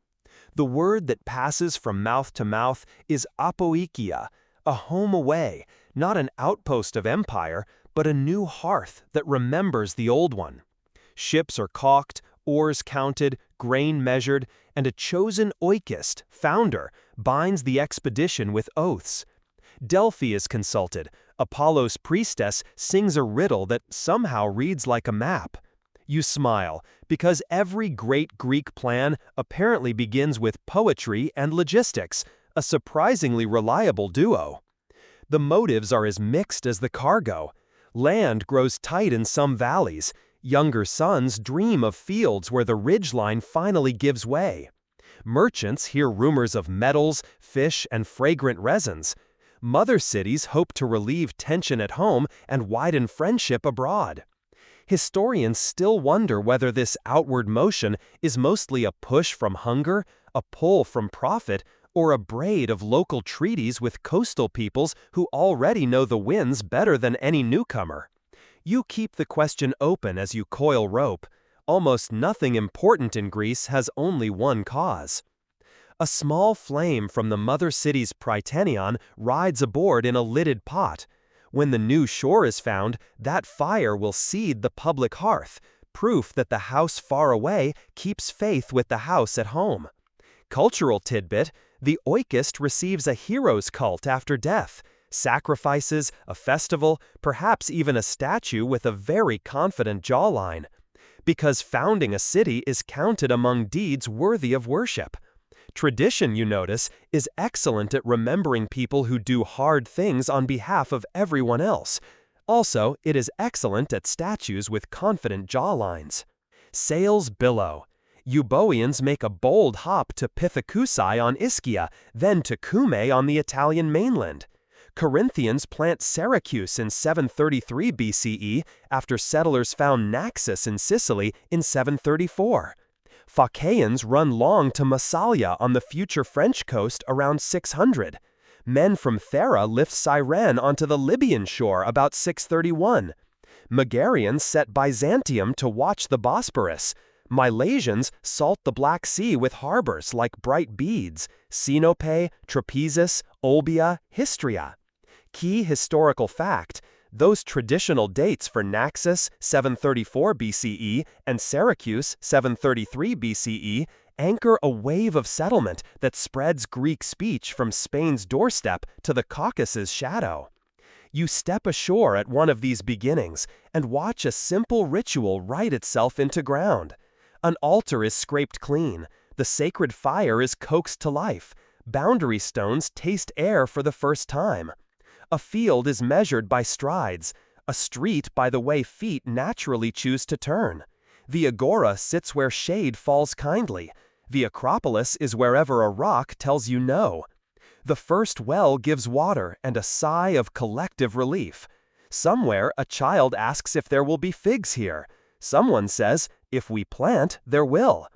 Speaker 1: The word that passes from mouth to mouth is apoikia, a home away, not an outpost of empire, but a new hearth that remembers the old one. Ships are caulked, oars counted, grain measured, and a chosen oikist, founder, binds the expedition with oaths. Delphi is consulted. Apollo's priestess sings a riddle that somehow reads like a map. You smile, because every great Greek plan apparently begins with poetry and logistics, a surprisingly reliable duo. The motives are as mixed as the cargo. Land grows tight in some valleys. Younger sons dream of fields where the ridgeline finally gives way. Merchants hear rumors of metals, fish, and fragrant resins. Mother cities hope to relieve tension at home and widen friendship abroad. Historians still wonder whether this outward motion is mostly a push from hunger, a pull from profit, or a braid of local treaties with coastal peoples who already know the winds better than any newcomer. You keep the question open as you coil rope. Almost nothing important in Greece has only one cause. A small flame from the mother city's prytanion rides aboard in a lidded pot. When the new shore is found, that fire will seed the public hearth, proof that the house far away keeps faith with the house at home. Cultural tidbit: the oikist receives a hero's cult after death, sacrifices, a festival, perhaps even a statue with a very confident jawline. Because founding a city is counted among deeds worthy of worship. Tradition, you notice, is excellent at remembering people who do hard things on behalf of everyone else. Also, it is excellent at statues with confident jawlines. Sails billow. Euboeans make a bold hop to Pithecusae on Ischia, then to Cumae on the Italian mainland. Corinthians plant Syracuse in 733 BCE after settlers found Naxos in Sicily in 734. Phocaeans run long to Massalia on the future French coast around 600. Men from Thera lift Cyrene onto the Libyan shore about 631. Megarians set Byzantium to watch the Bosporus. Milesians salt the Black Sea with harbors like bright beads, Sinope, Trapezus, Olbia, Histria. Key historical fact:
Speaker 2: Those traditional dates for Naxos, 734 BCE, and Syracuse, 733 BCE, anchor a wave of settlement that spreads Greek speech from Spain's doorstep to the Caucasus' shadow. You step ashore at one of these beginnings and watch a simple ritual write itself into ground. An altar is scraped clean, the sacred fire is coaxed to life, boundary stones taste air for the first time. A field is measured by strides, a street by the way feet naturally choose to turn. The agora sits where shade falls kindly. The Acropolis is wherever a rock tells you no. The first well gives water and a sigh of collective relief. Somewhere a child asks if there will be figs here. Someone says, if we plant, there will.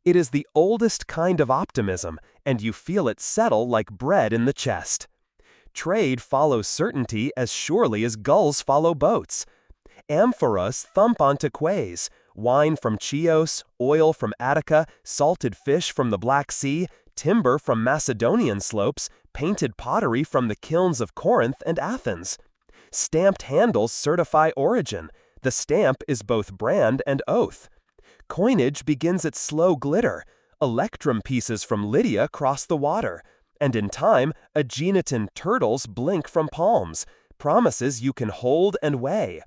Speaker 2: It is the oldest kind of optimism, and you feel it settle like bread in the chest. Trade follows certainty as surely as gulls follow boats. Amphoras thump onto quays. Wine from Chios, oil from Attica, salted fish from the Black Sea, timber from Macedonian slopes, painted pottery from the kilns of Corinth and Athens. Stamped handles certify origin. The stamp is both brand and oath. Coinage begins at slow glitter. Electrum pieces from Lydia cross the water. And in time, Aeginetan turtles blink from palms, promises you can hold and weigh.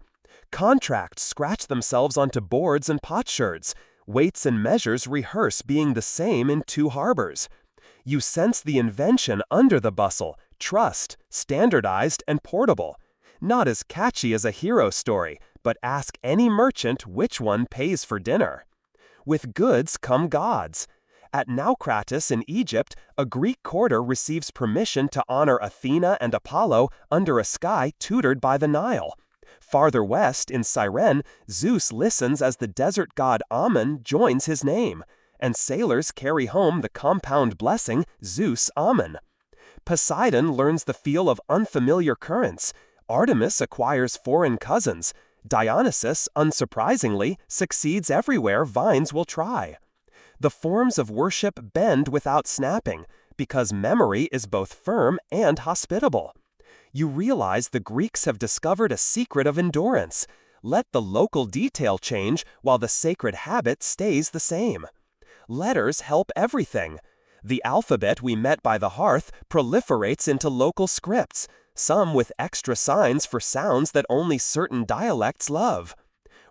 Speaker 2: Contracts scratch themselves onto boards and potsherds. Weights and measures rehearse being the same in two harbors. You sense the invention under the bustle, trust, standardized and portable. Not as catchy as a hero story, but ask any merchant which one pays for dinner. With goods come gods. At Naucratis in Egypt, a Greek courter receives permission to honor Athena and Apollo under a sky tutored by the Nile. Farther west, in Cyrene, Zeus listens as the desert god Ammon joins his name, and sailors carry home the compound blessing Zeus Ammon. Poseidon learns the feel of unfamiliar currents. Artemis acquires foreign cousins. Dionysus, unsurprisingly, succeeds everywhere vines will try. The forms of worship bend without snapping, because memory is both firm and hospitable. You realize the Greeks have discovered a secret of endurance. Let the local detail change while the sacred habit stays the same. Letters help everything. The alphabet we met by the hearth proliferates into local scripts, some with extra signs for sounds that only certain dialects love.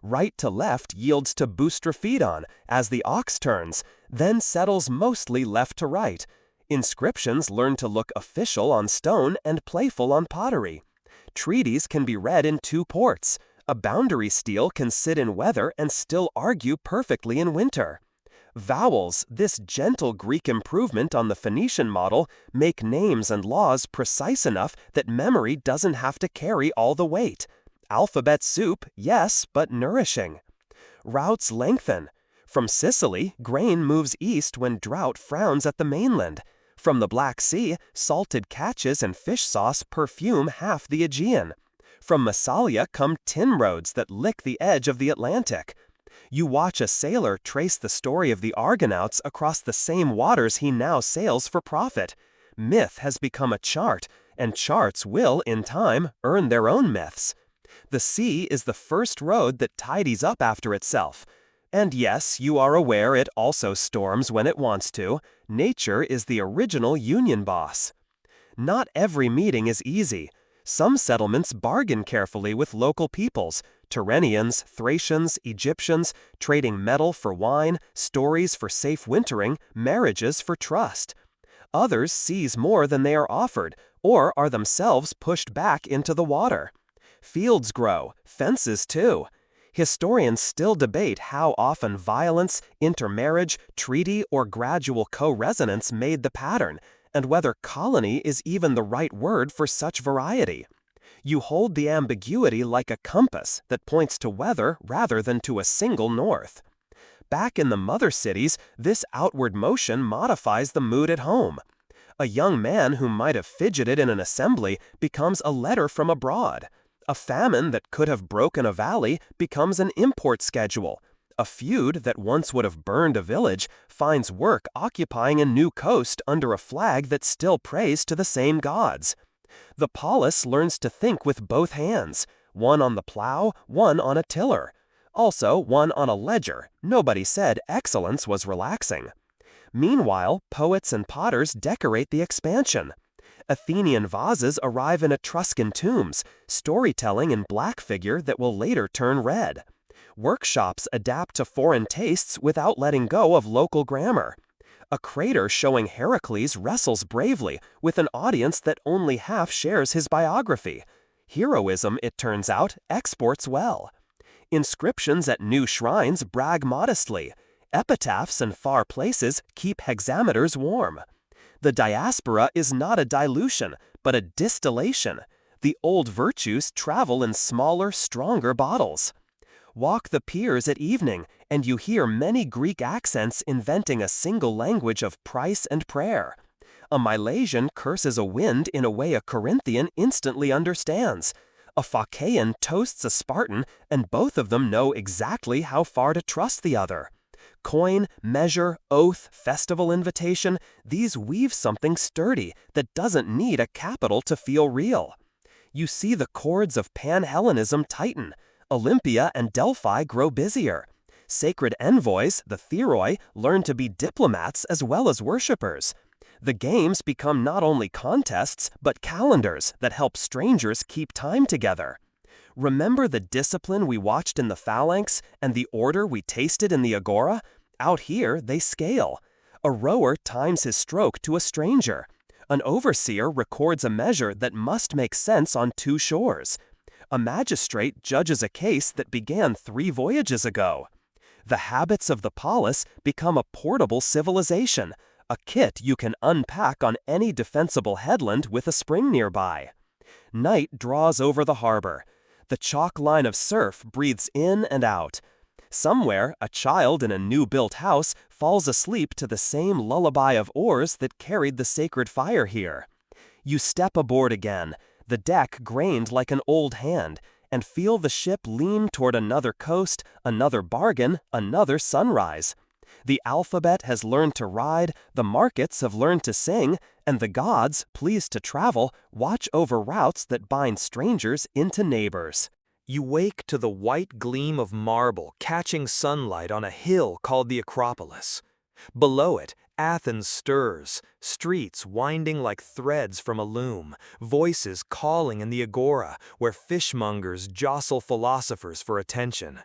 Speaker 2: Right to left yields to boustrophodon as the ox turns, then settles mostly left to right. Inscriptions learn to look official on stone and playful on pottery. Treaties can be read in two ports. A boundary stele can sit in weather and still argue perfectly in winter. Vowels, this gentle Greek improvement on the Phoenician model, make names and laws precise enough that memory doesn't have to carry all the weight. Alphabet soup, yes, but nourishing. Routes lengthen. From Sicily, grain moves east when drought frowns at the mainland. From the Black Sea, salted catches and fish sauce perfume half the Aegean. From Massalia come tin roads that lick the edge of the Atlantic. You watch a sailor trace the story of the Argonauts across the same waters he now sails for profit. Myth has become a chart, and charts will, in time, earn their own myths. The sea is the first road that tidies up after itself. And yes, you are aware it also storms when it wants to. Nature is the original union boss. Not every meeting is easy. Some settlements bargain carefully with local peoples, Tyrrhenians, Thracians, Egyptians, trading metal for wine, stories for safe wintering, marriages for trust. Others seize more than they are offered, or are themselves pushed back into the water. Fields grow, fences too. Historians still debate how often violence, intermarriage, treaty, or gradual co-resonance made the pattern, and whether colony is even the right word for such variety. You hold the ambiguity like a compass that points to weather rather than to a single north. Back in the mother cities, this outward motion modifies the mood at home. A young man who might have fidgeted in an assembly becomes a letter from abroad. A famine that could have broken a valley becomes an import schedule. A feud that once would have burned a village finds work occupying a new coast under a flag that still prays to the same gods. The polis learns to think with both hands. One on the plow, one on a tiller. Also, one on a ledger. Nobody said excellence was relaxing. Meanwhile, poets and potters decorate the expansion. Athenian vases arrive in Etruscan tombs, storytelling in black figure that will later turn red. Workshops adapt to foreign tastes without letting go of local grammar. A crater showing Heracles wrestles bravely with an audience that only half shares his biography. Heroism, it turns out, exports well. Inscriptions at new shrines brag modestly. Epitaphs in far places keep hexameters warm. The diaspora is not a dilution, but a distillation. The old virtues travel in smaller, stronger bottles. Walk the piers at evening, and you hear many Greek accents inventing a single language of price and prayer. A Milesian curses a wind in a way a Corinthian instantly understands. A Phocaean toasts a Spartan, and both of them know exactly how far to trust the other. Coin, measure, oath, festival invitation, these weave something sturdy that doesn't need a capital to feel real. You see the chords of Pan-Hellenism tighten. Olympia and Delphi grow busier. Sacred envoys, the Theroi, learn to be diplomats as well as worshippers. The games become not only contests, but calendars that help strangers keep time together. Remember the discipline we watched in the phalanx and the order we tasted in the agora? Out here, they scale. A rower times his stroke to a stranger. An overseer records a measure that must make sense on two shores. A magistrate judges a case that began 3 voyages ago. The habits of the polis become a portable civilization, a kit you can unpack on any defensible headland with a spring nearby. Night draws over the harbor. The chalk line of surf breathes in and out. Somewhere, a child in a new-built house falls asleep to the same lullaby of oars that carried the sacred fire here. You step aboard again, the deck grained like an old hand, and feel the ship lean toward another coast, another bargain, another sunrise. The alphabet has learned to ride, the markets have learned to sing, and the gods, pleased to travel, watch over routes that bind strangers into neighbors.
Speaker 1: You wake to the white gleam of marble catching sunlight on a hill called the Acropolis. Below it, Athens stirs, streets winding like threads from a loom, voices calling in the agora where fishmongers jostle philosophers for attention.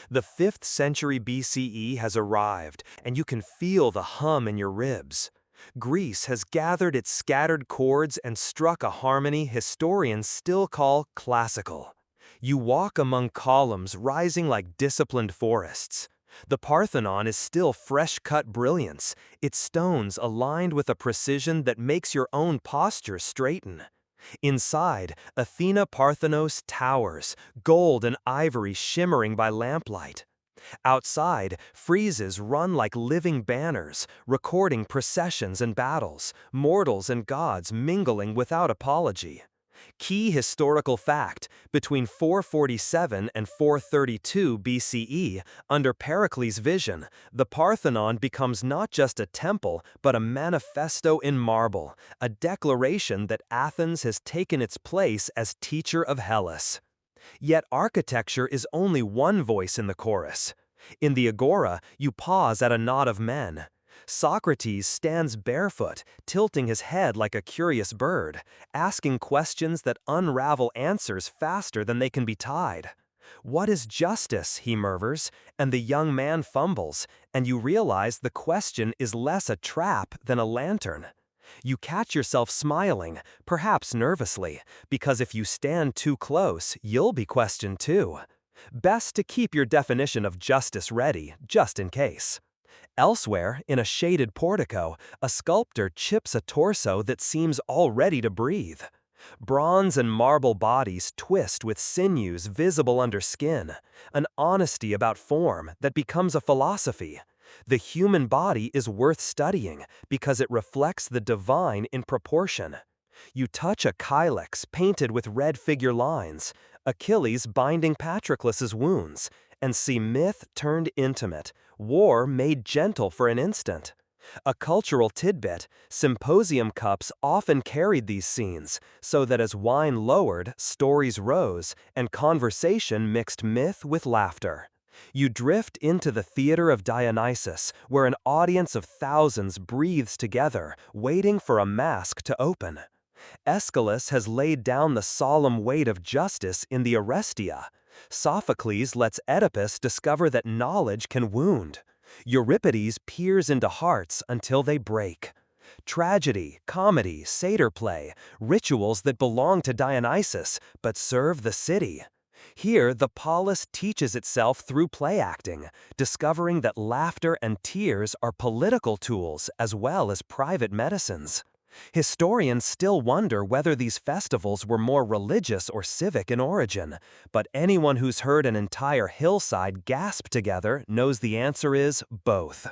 Speaker 1: The 5th century BCE has arrived, and you can feel the hum in your ribs. Greece has gathered its scattered chords and struck a harmony historians still call classical. You walk among columns rising like disciplined forests. The Parthenon is still fresh-cut brilliance, its stones aligned with a precision that makes your own posture straighten. Inside, Athena Parthenos towers, gold and ivory shimmering by lamplight. Outside, friezes run like living banners, recording processions and battles, mortals and gods mingling without apology. Key historical fact, between 447 and 432 BCE, under Pericles' vision, the Parthenon becomes not just a temple, but a manifesto in marble, a declaration that Athens has taken its place as teacher of Hellas. Yet architecture is only one voice in the chorus. In the agora, you pause at a knot of men. Socrates stands barefoot, tilting his head like a curious bird, asking questions that unravel answers faster than they can be tied. "What is justice?" he murmurs, and the young man fumbles, and you realize the question is less a trap than a lantern. You catch yourself smiling, perhaps nervously, because if you stand too close, you'll be questioned too. Best to keep your definition of justice ready, just in case. Elsewhere, in a shaded portico, a sculptor chips a torso that seems all ready to breathe. Bronze and marble bodies twist with sinews visible under skin, an honesty about form that becomes a philosophy. The human body is worth studying because it reflects the divine in proportion. You touch a kylix painted with red figure lines, Achilles binding Patroclus's wounds, and see myth turned intimate, war made gentle for an instant.
Speaker 2: A cultural tidbit, symposium cups often carried these scenes, so that as wine lowered, stories rose, and conversation mixed myth with laughter. You drift into the theater of Dionysus, where an audience of thousands breathes together, waiting for a mask to open. Aeschylus has laid down the solemn weight of justice in the Orestia. Sophocles lets Oedipus discover that knowledge can wound. Euripides peers into hearts until they break. Tragedy, comedy, satyr play, rituals that belong to Dionysus but serve the city. Here, the polis teaches itself through play acting, discovering that laughter and tears are political tools as well as private medicines. Historians still wonder whether these festivals were more religious or civic in origin, but anyone who's heard an entire hillside gasp together knows the answer is both.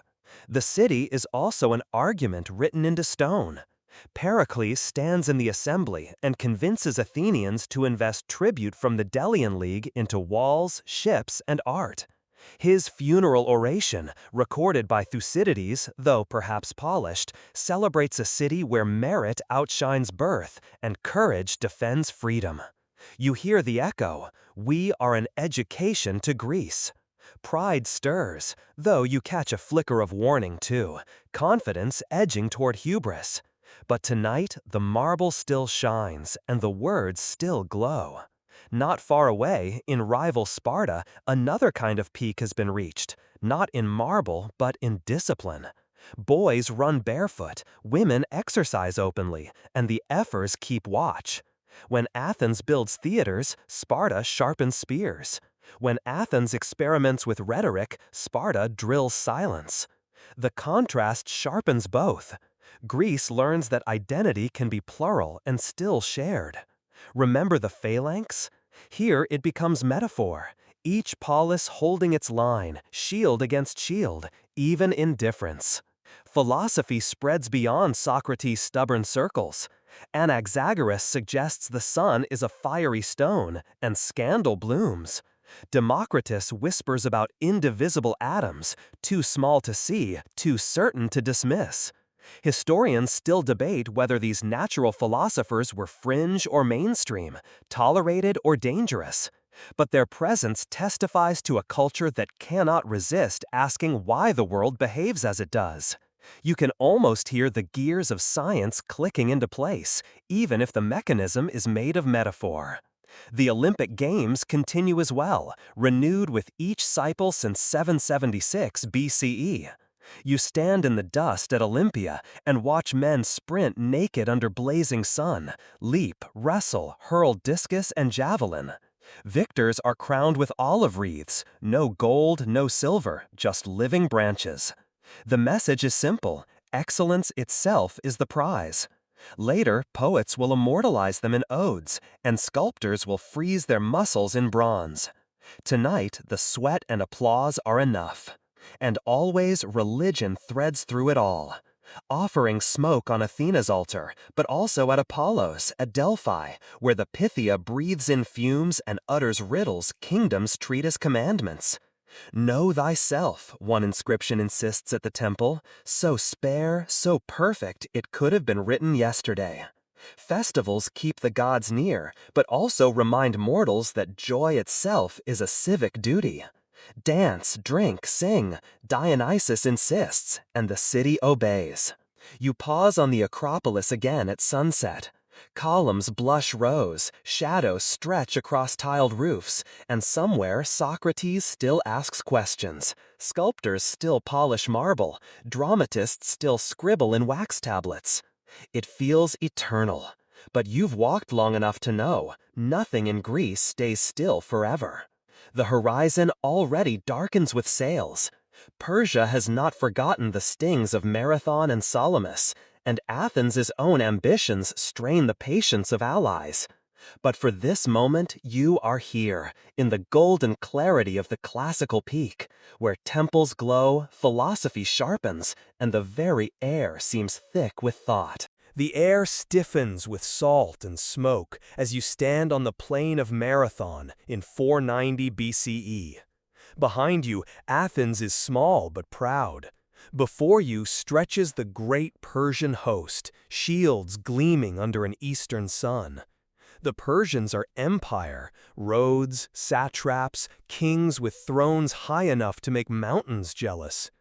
Speaker 2: The city is also an argument written into stone. Pericles stands in the assembly and convinces Athenians to invest tribute from the Delian League into walls, ships, and art. His funeral oration, recorded by Thucydides, though perhaps polished, celebrates a city where merit outshines birth and courage defends freedom. You hear the echo, "We are an education to Greece." Pride stirs, though you catch a flicker of warning too, confidence edging toward hubris. But tonight, the marble still shines and the words still glow. Not far away, in rival Sparta, another kind of peak has been reached, not in marble, but in discipline. Boys run barefoot, women exercise openly, and the ephors keep watch. When Athens builds theaters, Sparta sharpens spears. When Athens experiments with rhetoric, Sparta drills silence. The contrast sharpens both. Greece learns that identity can be plural and still shared. Remember the phalanx? Here it becomes metaphor, each polis holding its line, shield against shield, even in difference. Philosophy spreads beyond Socrates' stubborn circles. Anaxagoras suggests the sun is a fiery stone, and scandal blooms. Democritus whispers about indivisible atoms, too small to see, too certain to dismiss. Historians still debate whether these natural philosophers were fringe or mainstream, tolerated or dangerous. But their presence testifies to a culture that cannot resist asking why the world behaves as it does. You can almost hear the gears of science clicking into place, even if the mechanism is made of metaphor. The Olympic Games continue as well, renewed with each cycle since 776 BCE. You stand in the dust at Olympia and watch men sprint naked under blazing sun, leap, wrestle, hurl discus and javelin. Victors are crowned with olive wreaths, no gold, no silver, just living branches. The message is simple: excellence itself is the prize. Later, poets will immortalize them in odes, and sculptors will freeze their muscles in bronze. Tonight, the sweat and applause are enough. And always religion threads through it all. Offering smoke on Athena's altar, but also at Apollo's, at Delphi, where the Pythia breathes in fumes and utters riddles kingdoms treat as commandments. Know thyself, one inscription insists at the temple, so spare, so perfect it could have been written yesterday. Festivals keep the gods near, but also remind mortals that joy itself is a civic duty. Dance, drink, sing, Dionysus insists, and the city obeys. You pause on the Acropolis again at sunset. Columns blush rose, shadows stretch across tiled roofs, and somewhere Socrates still asks questions. Sculptors still polish marble, dramatists still scribble in wax tablets. It feels eternal, but you've walked long enough to know nothing in Greece stays still forever. The horizon already darkens with sails. Persia has not forgotten the stings of Marathon and Salamis, and Athens' own ambitions strain the patience of allies. But for this moment, you are here, in the golden clarity of the classical peak, where temples glow, philosophy sharpens, and the very air seems thick with thought.
Speaker 1: The air stiffens with salt and smoke as you stand on the plain of Marathon in 490 BCE. Behind you, Athens is small but proud. Before you stretches the great Persian host, shields gleaming under an eastern sun. The Persians are empire, roads, satraps, kings with thrones high enough to make mountains jealous.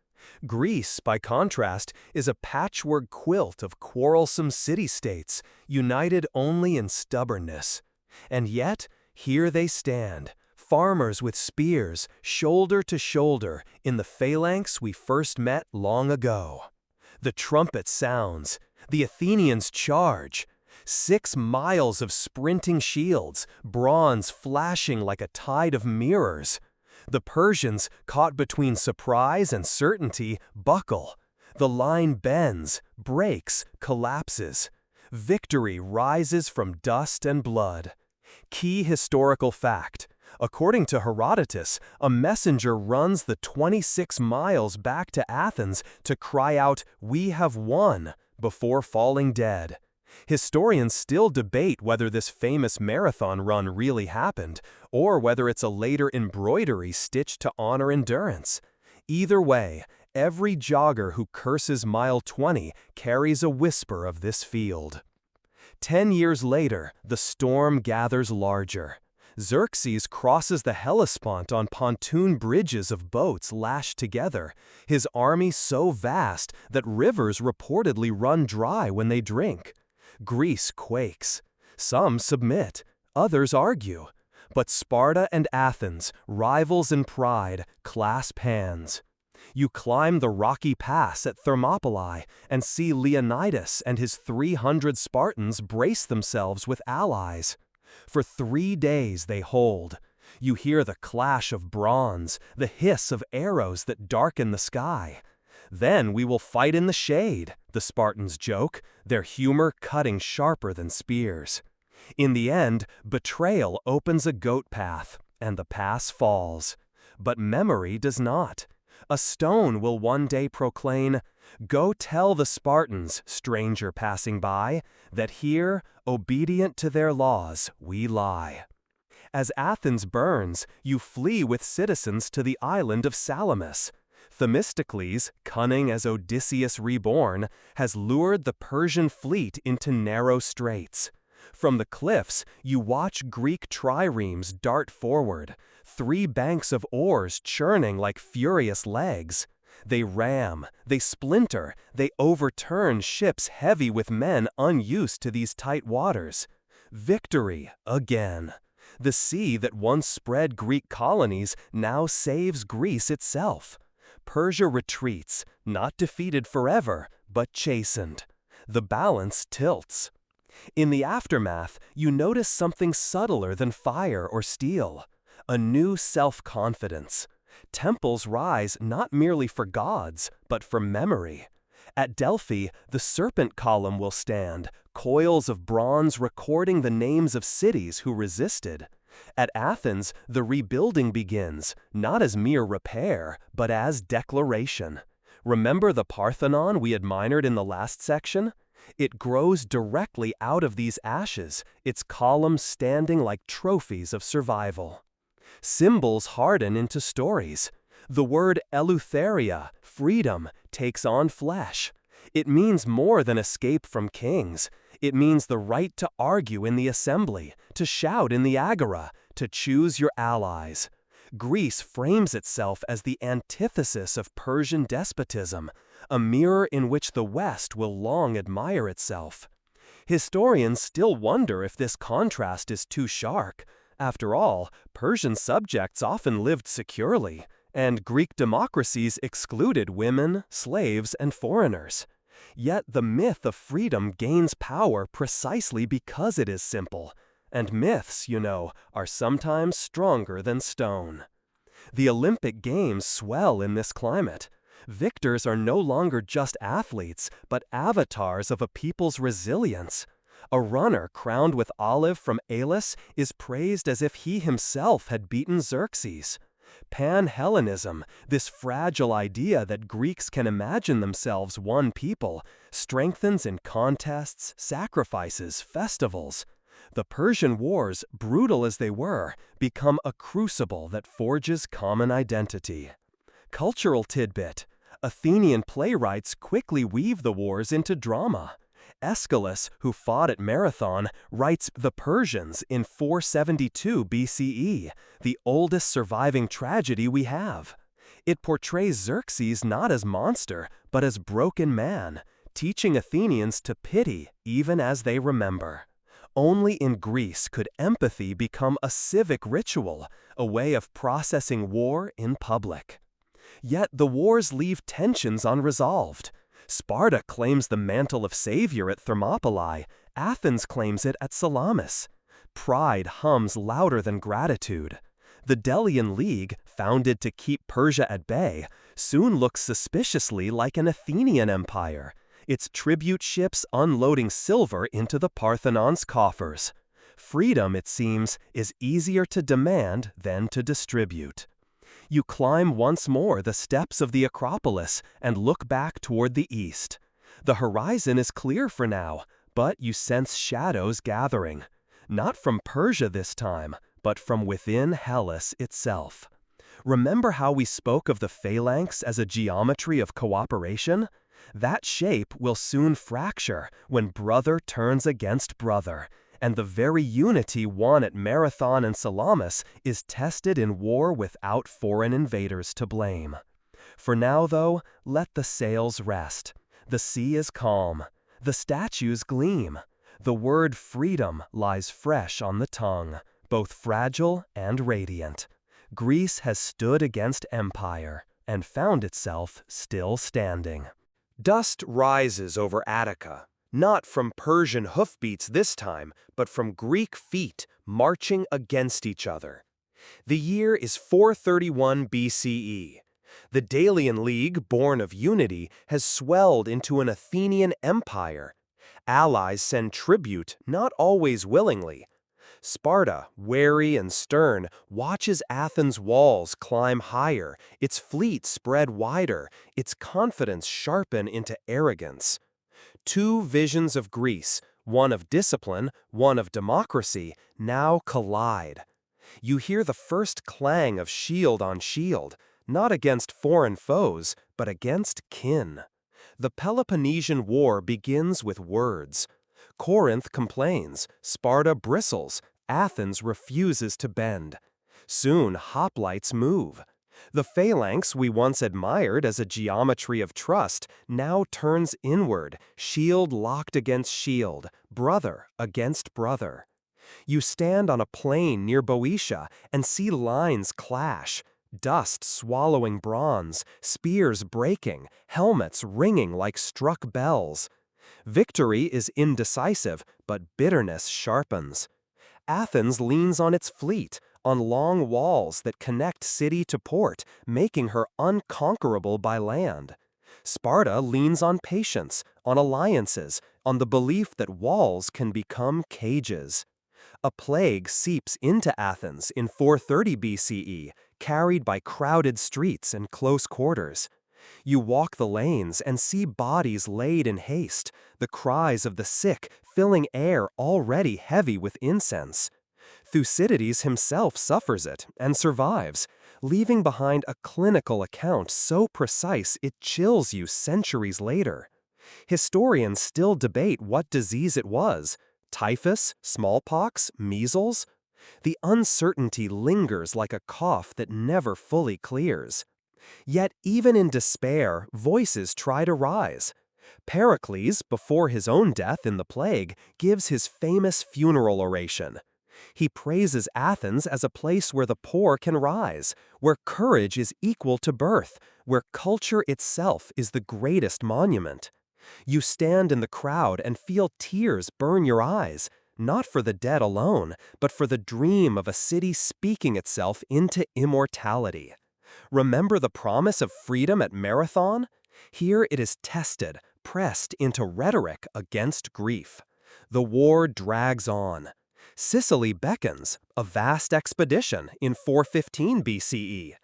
Speaker 1: Greece, by contrast, is a patchwork quilt of quarrelsome city-states, united only in stubbornness. And yet, here they stand, farmers with spears, shoulder to shoulder, in the phalanx we first met long ago. The trumpet sounds, the Athenians charge. 6 miles of sprinting shields, bronze flashing like a tide of mirrors. The Persians, caught between surprise and certainty, buckle. The line bends, breaks, collapses. Victory rises from dust and blood. Key historical fact. According to Herodotus, a messenger runs the 26 miles back to Athens to cry out, "We have won," before falling dead. Historians still debate whether this famous marathon run really happened, or whether it's a later embroidery stitched to honor endurance. Either way, every jogger who curses mile 20 carries a whisper of this field. 10 years later, the storm gathers larger. Xerxes crosses the Hellespont on pontoon bridges of boats lashed together, his army so vast that rivers reportedly run dry when they drink. Greece quakes. Some submit, others argue. But Sparta and Athens, rivals in pride, clasp hands. You climb the rocky pass at Thermopylae and see Leonidas and his 300 Spartans brace themselves with allies. For 3 days they hold. You hear the clash of bronze, the hiss of arrows that darken the sky. "Then we will fight in the shade," the Spartans joke, their humor cutting sharper than spears. In the end, betrayal opens a goat path, and the pass falls. But memory does not. A stone will one day proclaim, "Go tell the Spartans, stranger passing by, that here, obedient to their laws, we lie." As Athens burns, you flee with citizens to the island of Salamis. Themistocles, cunning as Odysseus reborn, has lured the Persian fleet into narrow straits. From the cliffs, you watch Greek triremes dart forward, 3 banks of oars churning like furious legs. They ram, they splinter, they overturn ships heavy with men unused to these tight waters. Victory again. The sea that once spread Greek colonies now saves Greece itself. Persia retreats, not defeated forever, but chastened. The balance tilts. In the aftermath, you notice something subtler than fire or steel. A new self-confidence. Temples rise not merely for gods, but for memory. At Delphi, the serpent column will stand, coils of bronze recording the names of cities who resisted. At Athens, the rebuilding begins, not as mere repair, but as declaration. Remember the Parthenon we admired in the last section? It grows directly out of these ashes, its columns standing like trophies of survival. Symbols harden into stories. The word eleutheria, freedom, takes on flesh. It means more than escape from kings. It means the right to argue in the assembly, to shout in the agora, to choose your allies. Greece frames itself as the antithesis of Persian despotism, a mirror in which the West will long admire itself. Historians still wonder if this contrast is too sharp. After all, Persian subjects often lived securely, and Greek democracies excluded women, slaves, and foreigners. Yet the myth of freedom gains power precisely because it is simple, and myths, you know, are sometimes stronger than stone. The Olympic Games swell in this climate. Victors are no longer just athletes, but avatars of a people's resilience. A runner crowned with olive from Elis is praised as if he himself had beaten Xerxes. Pan-Hellenism, this fragile idea that Greeks can imagine themselves one people, strengthens in contests, sacrifices, festivals. The Persian wars, brutal as they were, become a crucible that forges common identity. Cultural tidbit.
Speaker 2: Athenian playwrights quickly weave the wars into drama. Aeschylus, who fought at Marathon, writes The Persians in 472 BCE, the oldest surviving tragedy we have. It portrays Xerxes not as monster, but as broken man, teaching Athenians to pity even as they remember. Only in Greece could empathy become a civic ritual, a way of processing war in public. Yet the wars leave tensions unresolved. Sparta claims the mantle of savior at Thermopylae, Athens claims it at Salamis. Pride hums louder than gratitude. The Delian League, founded to keep Persia at bay, soon looks suspiciously like an Athenian empire, its tribute ships unloading silver into the Parthenon's coffers. Freedom, it seems, is easier to demand than to distribute. You climb once more the steps of the Acropolis and look back toward the east. The horizon is clear for now, but you sense shadows gathering. Not from Persia this time, but from within Hellas itself. Remember how we spoke of the phalanx as a geometry of cooperation? That shape will soon fracture when brother turns against brother, and the very unity won at Marathon and Salamis is tested in war without foreign invaders to blame. For now, though, let the sails rest. The sea is calm. The statues gleam. The word freedom lies fresh on the tongue, both fragile and radiant. Greece has stood against empire and found itself still standing.
Speaker 1: Dust rises over Attica, not from Persian hoofbeats this time, but from Greek feet marching against each other. The year is 431 BCE. The Delian League, born of unity, has swelled into an Athenian empire. Allies send tribute, not always willingly. Sparta, wary and stern, watches Athens' walls climb higher, its fleet spread wider, its confidence sharpen into arrogance. Two visions of Greece, one of discipline, one of democracy, now collide. You hear the first clang of shield on shield, not against foreign foes, but against kin. The Peloponnesian War begins with words. Corinth complains, Sparta bristles, Athens refuses to bend. Soon hoplites move. The phalanx we once admired as a geometry of trust now turns inward, shield locked against shield, brother against brother. You stand on a plain near Boeotia and see lines clash, dust swallowing bronze, spears breaking, helmets ringing like struck bells. Victory is indecisive, but bitterness sharpens. Athens leans on its fleet, on long walls that connect city to port, making her unconquerable by land. Sparta leans on patience, on alliances, on the belief that walls can become cages. A plague seeps into Athens in 430 BCE, carried by crowded streets and close quarters. You walk the lanes and see bodies laid in haste, the cries of the sick filling air already heavy with incense. Thucydides himself suffers it and survives, leaving behind a clinical account so precise it chills you centuries later. Historians still debate what disease it was: typhus, smallpox, measles. The uncertainty lingers like a cough that never fully clears. Yet even in despair, voices try to rise. Pericles, before his own death in the plague, gives his famous funeral oration. He praises Athens as a place where the poor can rise, where courage is equal to birth, where culture itself is the greatest monument. You stand in the crowd and feel tears burn your eyes, not for the dead alone, but for the dream of a city speaking itself into immortality. Remember the promise of freedom at Marathon? Here it is tested, pressed into rhetoric against grief. The war drags on. Sicily beckons, a vast expedition in 415 BCE.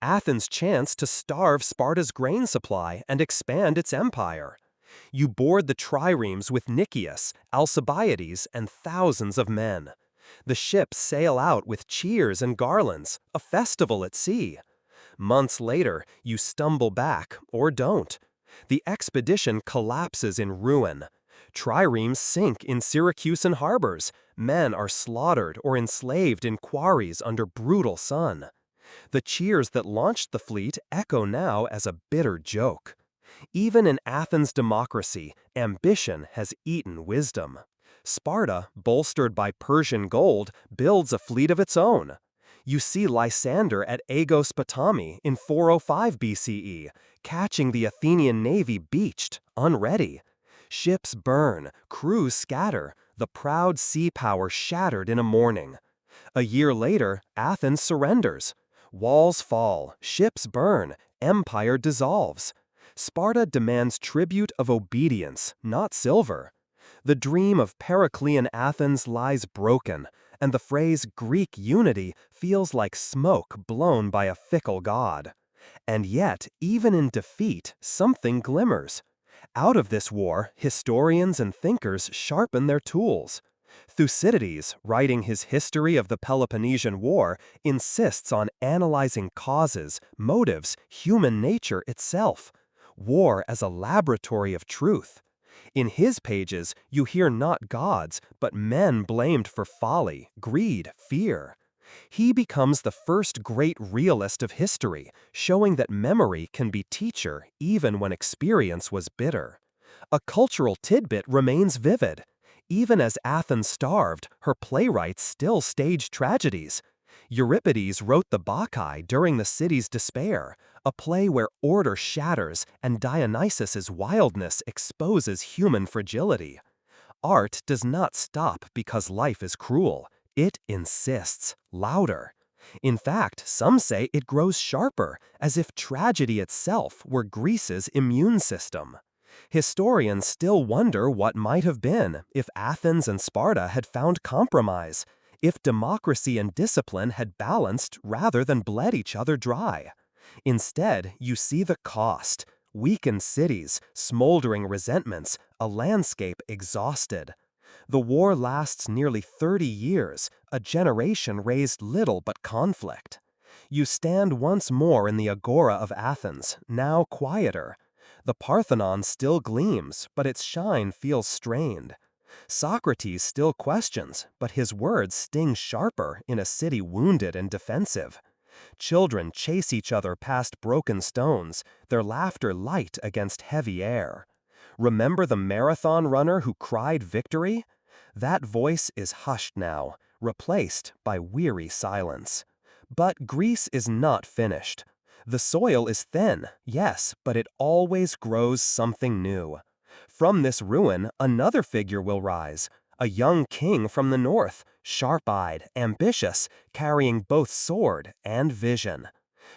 Speaker 1: Athens chants to starve Sparta's grain supply and expand its empire. You board the triremes with Nicias, Alcibiades, and thousands of men. The ships sail out with cheers and garlands, a festival at sea.
Speaker 2: Months later, you stumble back, or don't. The expedition collapses in ruin. Triremes sink in Syracusan harbors. Men are slaughtered or enslaved in quarries under brutal sun. The cheers that launched the fleet echo now as a bitter joke. Even in Athens' democracy, ambition has eaten wisdom. Sparta, bolstered by Persian gold, builds a fleet of its own. You see Lysander at Aegospotami in 405 BCE, catching the Athenian navy beached, unready. Ships burn, crews scatter, the proud sea power shattered in a morning. A year later, Athens surrenders. Walls fall, ships burn, empire dissolves. Sparta demands tribute of obedience, not silver. The dream of Periclean Athens lies broken, and the phrase Greek unity feels like smoke blown by a fickle god. And yet, even in defeat, something glimmers. Out of this war, historians and thinkers sharpen their tools. Thucydides, writing his history of the Peloponnesian War, insists on analyzing causes, motives, human nature itself. War as a laboratory of truth. In his pages, you hear not gods, but men blamed for folly, greed, fear. He becomes the first great realist of history, showing that memory can be teacher even when experience was bitter. A cultural tidbit remains vivid. Even as Athens starved, her playwrights still staged tragedies. Euripides wrote the Bacchae during the city's despair, a play where order shatters and Dionysus's wildness exposes human fragility. Art does not stop because life is cruel. It insists, louder. In fact, some say it grows sharper, as if tragedy itself were Greece's immune system. Historians still wonder what might have been if Athens and Sparta had found compromise, if democracy and discipline had balanced rather than bled each other dry. Instead, you see the cost: weakened cities, smoldering resentments, a landscape exhausted. The war lasts nearly 30 years, a generation raised little but conflict. You stand once more in the agora of Athens, now quieter. The Parthenon still gleams, but its shine feels strained. Socrates still questions, but his words sting sharper in a city wounded and defensive. Children chase each other past broken stones, their laughter light against heavy air. Remember the marathon runner who cried victory? That voice is hushed now, replaced by weary silence. But Greece is not finished. The soil is thin, yes, but it always grows something new. From this ruin, another figure will rise, a young king from the north, sharp-eyed, ambitious, carrying both sword and vision.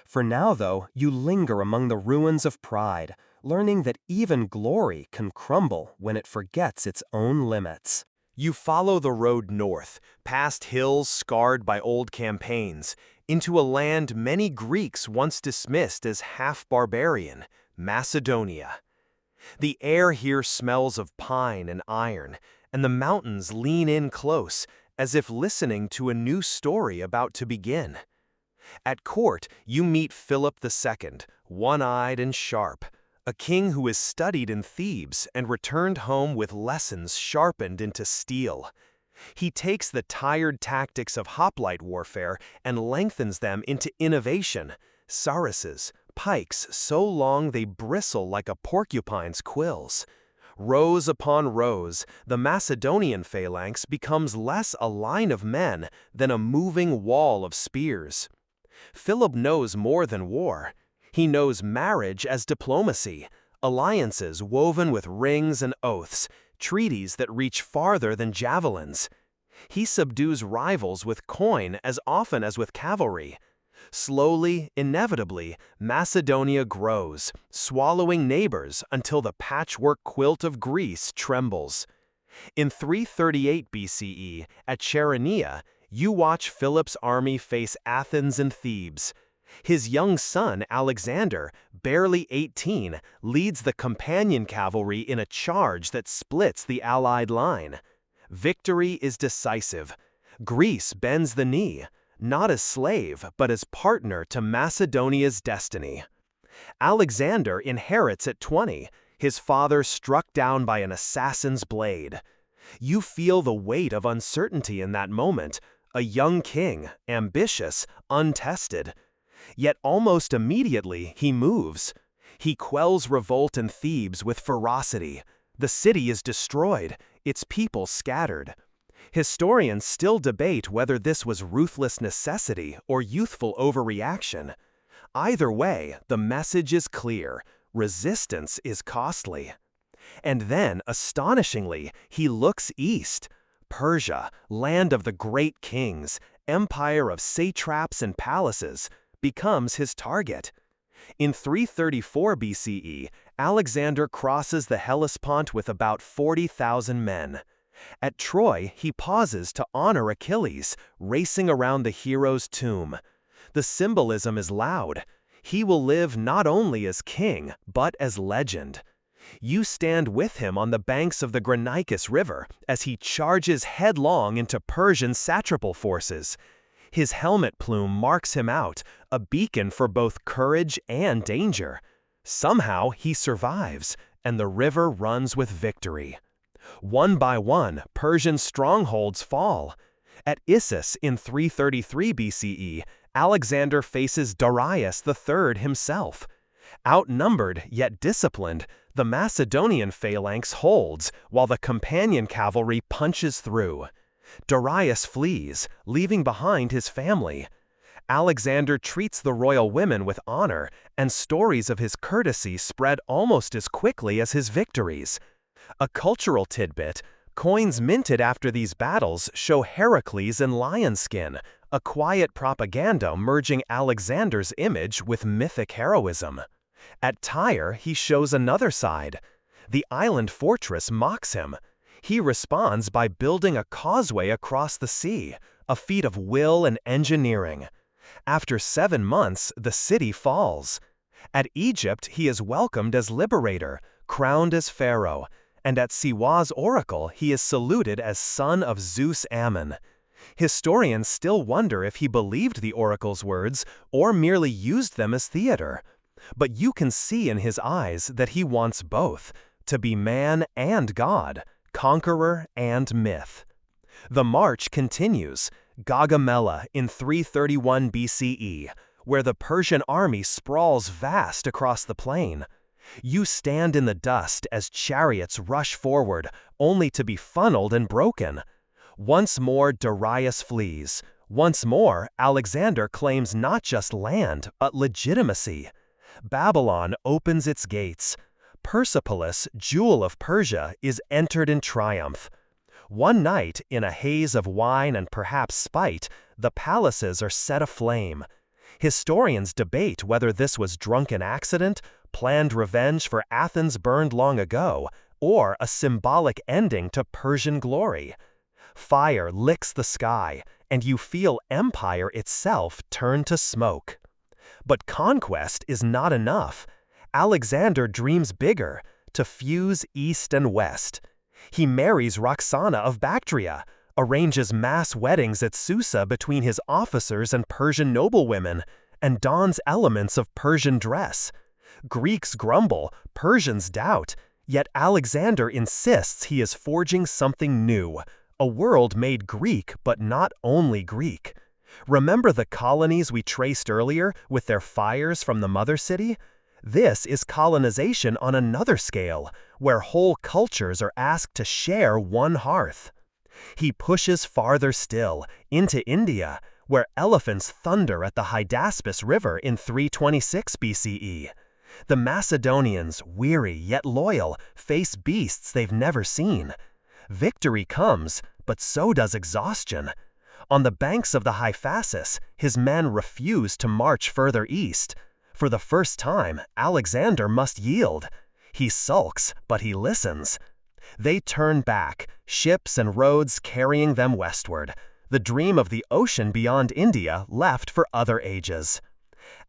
Speaker 2: For now, though, you linger among the ruins of pride, learning that even glory can crumble when it forgets its own limits.
Speaker 1: You follow the road north, past hills scarred by old campaigns, into a land many Greeks once dismissed as half-barbarian, Macedonia. The air here smells of pine and iron, and the mountains lean in close, as if listening to a new story about to begin. At court, you meet Philip II, one-eyed and sharp, a king who is studied in Thebes and returned home with lessons sharpened into steel. He takes the tired tactics of hoplite warfare and lengthens them into innovation, sarusses, pikes so long they bristle like a porcupine's quills. Rows upon rows, the Macedonian phalanx becomes less a line of men than a moving wall of spears. Philip knows more than war. He knows marriage as diplomacy, alliances woven with rings and oaths, treaties that reach farther than javelins. He subdues rivals with coin as often as with cavalry. Slowly, inevitably, Macedonia grows, swallowing neighbors until the patchwork quilt of Greece trembles. In 338 BCE, at Chaeronea, you watch Philip's army face Athens and Thebes. His young son, Alexander, barely 18, leads the companion cavalry in a charge that splits the Allied line. Victory is decisive. Greece bends the knee. not as slave, but as partner to Macedonia's destiny. Alexander inherits at 20, his father struck down by an assassin's blade. You feel the weight of uncertainty in that moment, a young king, ambitious, untested. Yet almost immediately he moves. He quells revolt in Thebes with ferocity. The city is destroyed, its people scattered. Historians still debate whether this was ruthless necessity or youthful overreaction. Either way, the message is clear: resistance is costly. And then, astonishingly, he looks east. Persia, land of the great kings, empire of satraps and palaces, becomes his target. In 334 BCE, Alexander crosses the Hellespont with about 40,000 men. At Troy, he pauses to honor Achilles, racing around the hero's tomb. The symbolism is loud. He will live not only as king, but as legend. You stand with him on the banks of the Granicus River as he charges headlong into Persian satrapal forces. His helmet plume marks him out, a beacon for both courage and danger. Somehow he survives, and the river runs with victory. One by one, Persian strongholds fall. At Issus in 333 BCE, Alexander faces Darius III himself. Outnumbered yet disciplined, the Macedonian phalanx holds while the companion cavalry punches through. Darius flees, leaving behind his family. Alexander treats the royal women with honor, and stories of his courtesy spread almost as quickly as his victories. A cultural tidbit: coins minted after these battles show Heracles in lion skin, a quiet propaganda merging Alexander's image with mythic heroism. At Tyre, he shows another side. The island fortress mocks him. He responds by building a causeway across the sea, a feat of will and engineering. After 7 months, the city falls. At Egypt, he is welcomed as liberator, crowned as pharaoh, and at Siwa's oracle, he is saluted as son of Zeus Ammon. Historians still wonder if he believed the oracle's words or merely used them as theater. But you can see in his eyes that he wants both, to be man and god, conqueror and myth. The march continues, Gaugamela in 331 BCE, where the Persian army sprawls vast across the plain. You stand in the dust as chariots rush forward, only to be funneled and broken. Once more Darius flees. Once more Alexander claims not just land, but legitimacy. Babylon opens its gates. Persepolis, jewel of Persia, is entered in triumph. One night, in a haze of wine and perhaps spite, the palaces are set aflame. Historians debate whether this was drunken accident, planned revenge for Athens burned long ago, or a symbolic ending to Persian glory. Fire licks the sky, and you feel empire itself turn to smoke. But conquest is not enough. Alexander dreams bigger, to fuse east and west. He marries Roxana of Bactria, arranges mass weddings at Susa between his officers and Persian noblewomen, and dons elements of Persian dress. Greeks grumble, Persians doubt, yet Alexander insists he is forging something new, a world made Greek but not only Greek. Remember the colonies we traced earlier with their fires from the mother city? This is colonization on another scale, where whole cultures are asked to share one hearth. He pushes farther still, into India, where elephants thunder at the Hydaspes River in 326 BCE. The Macedonians, weary yet loyal, face beasts they've never seen. Victory comes, but so does exhaustion. On the banks of the Hyphasis, his men refuse to march further east. For the first time, Alexander must yield. He sulks, but he listens. They turn back, ships and roads carrying them westward. The dream of the ocean beyond India left for other ages.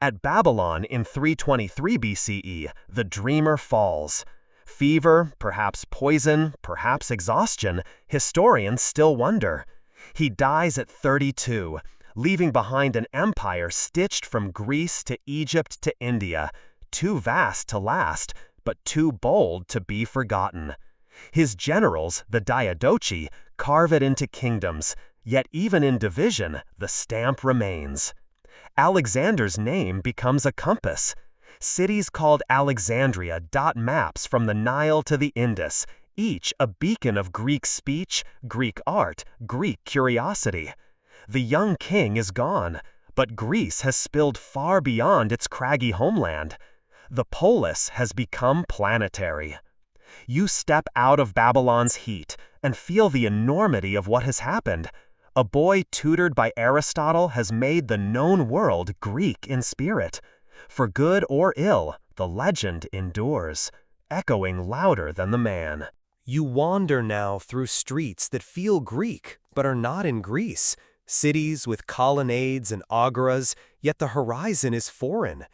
Speaker 1: At Babylon in 323 BCE, the dreamer falls. Fever, perhaps poison, perhaps exhaustion, historians still wonder. He dies at 32,
Speaker 2: leaving behind an empire stitched from Greece to Egypt to India, too vast to last, but too bold to be forgotten. His generals, the Diadochi, carve it into kingdoms, yet even in division, the stamp remains. Alexander's name becomes a compass. Cities called Alexandria dot maps from the Nile to the Indus, each a beacon of Greek speech, Greek art, Greek curiosity. The young king is gone, but Greece has spilled far beyond its craggy homeland. The polis has become planetary. You step out of Babylon's heat and feel the enormity of what has happened. A boy tutored by Aristotle has made the known world Greek in spirit. For good or ill, the legend endures, echoing louder than the man.
Speaker 1: You wander now through streets that feel Greek, but are not in Greece. Cities with colonnades and agoras, yet the horizon is foreign.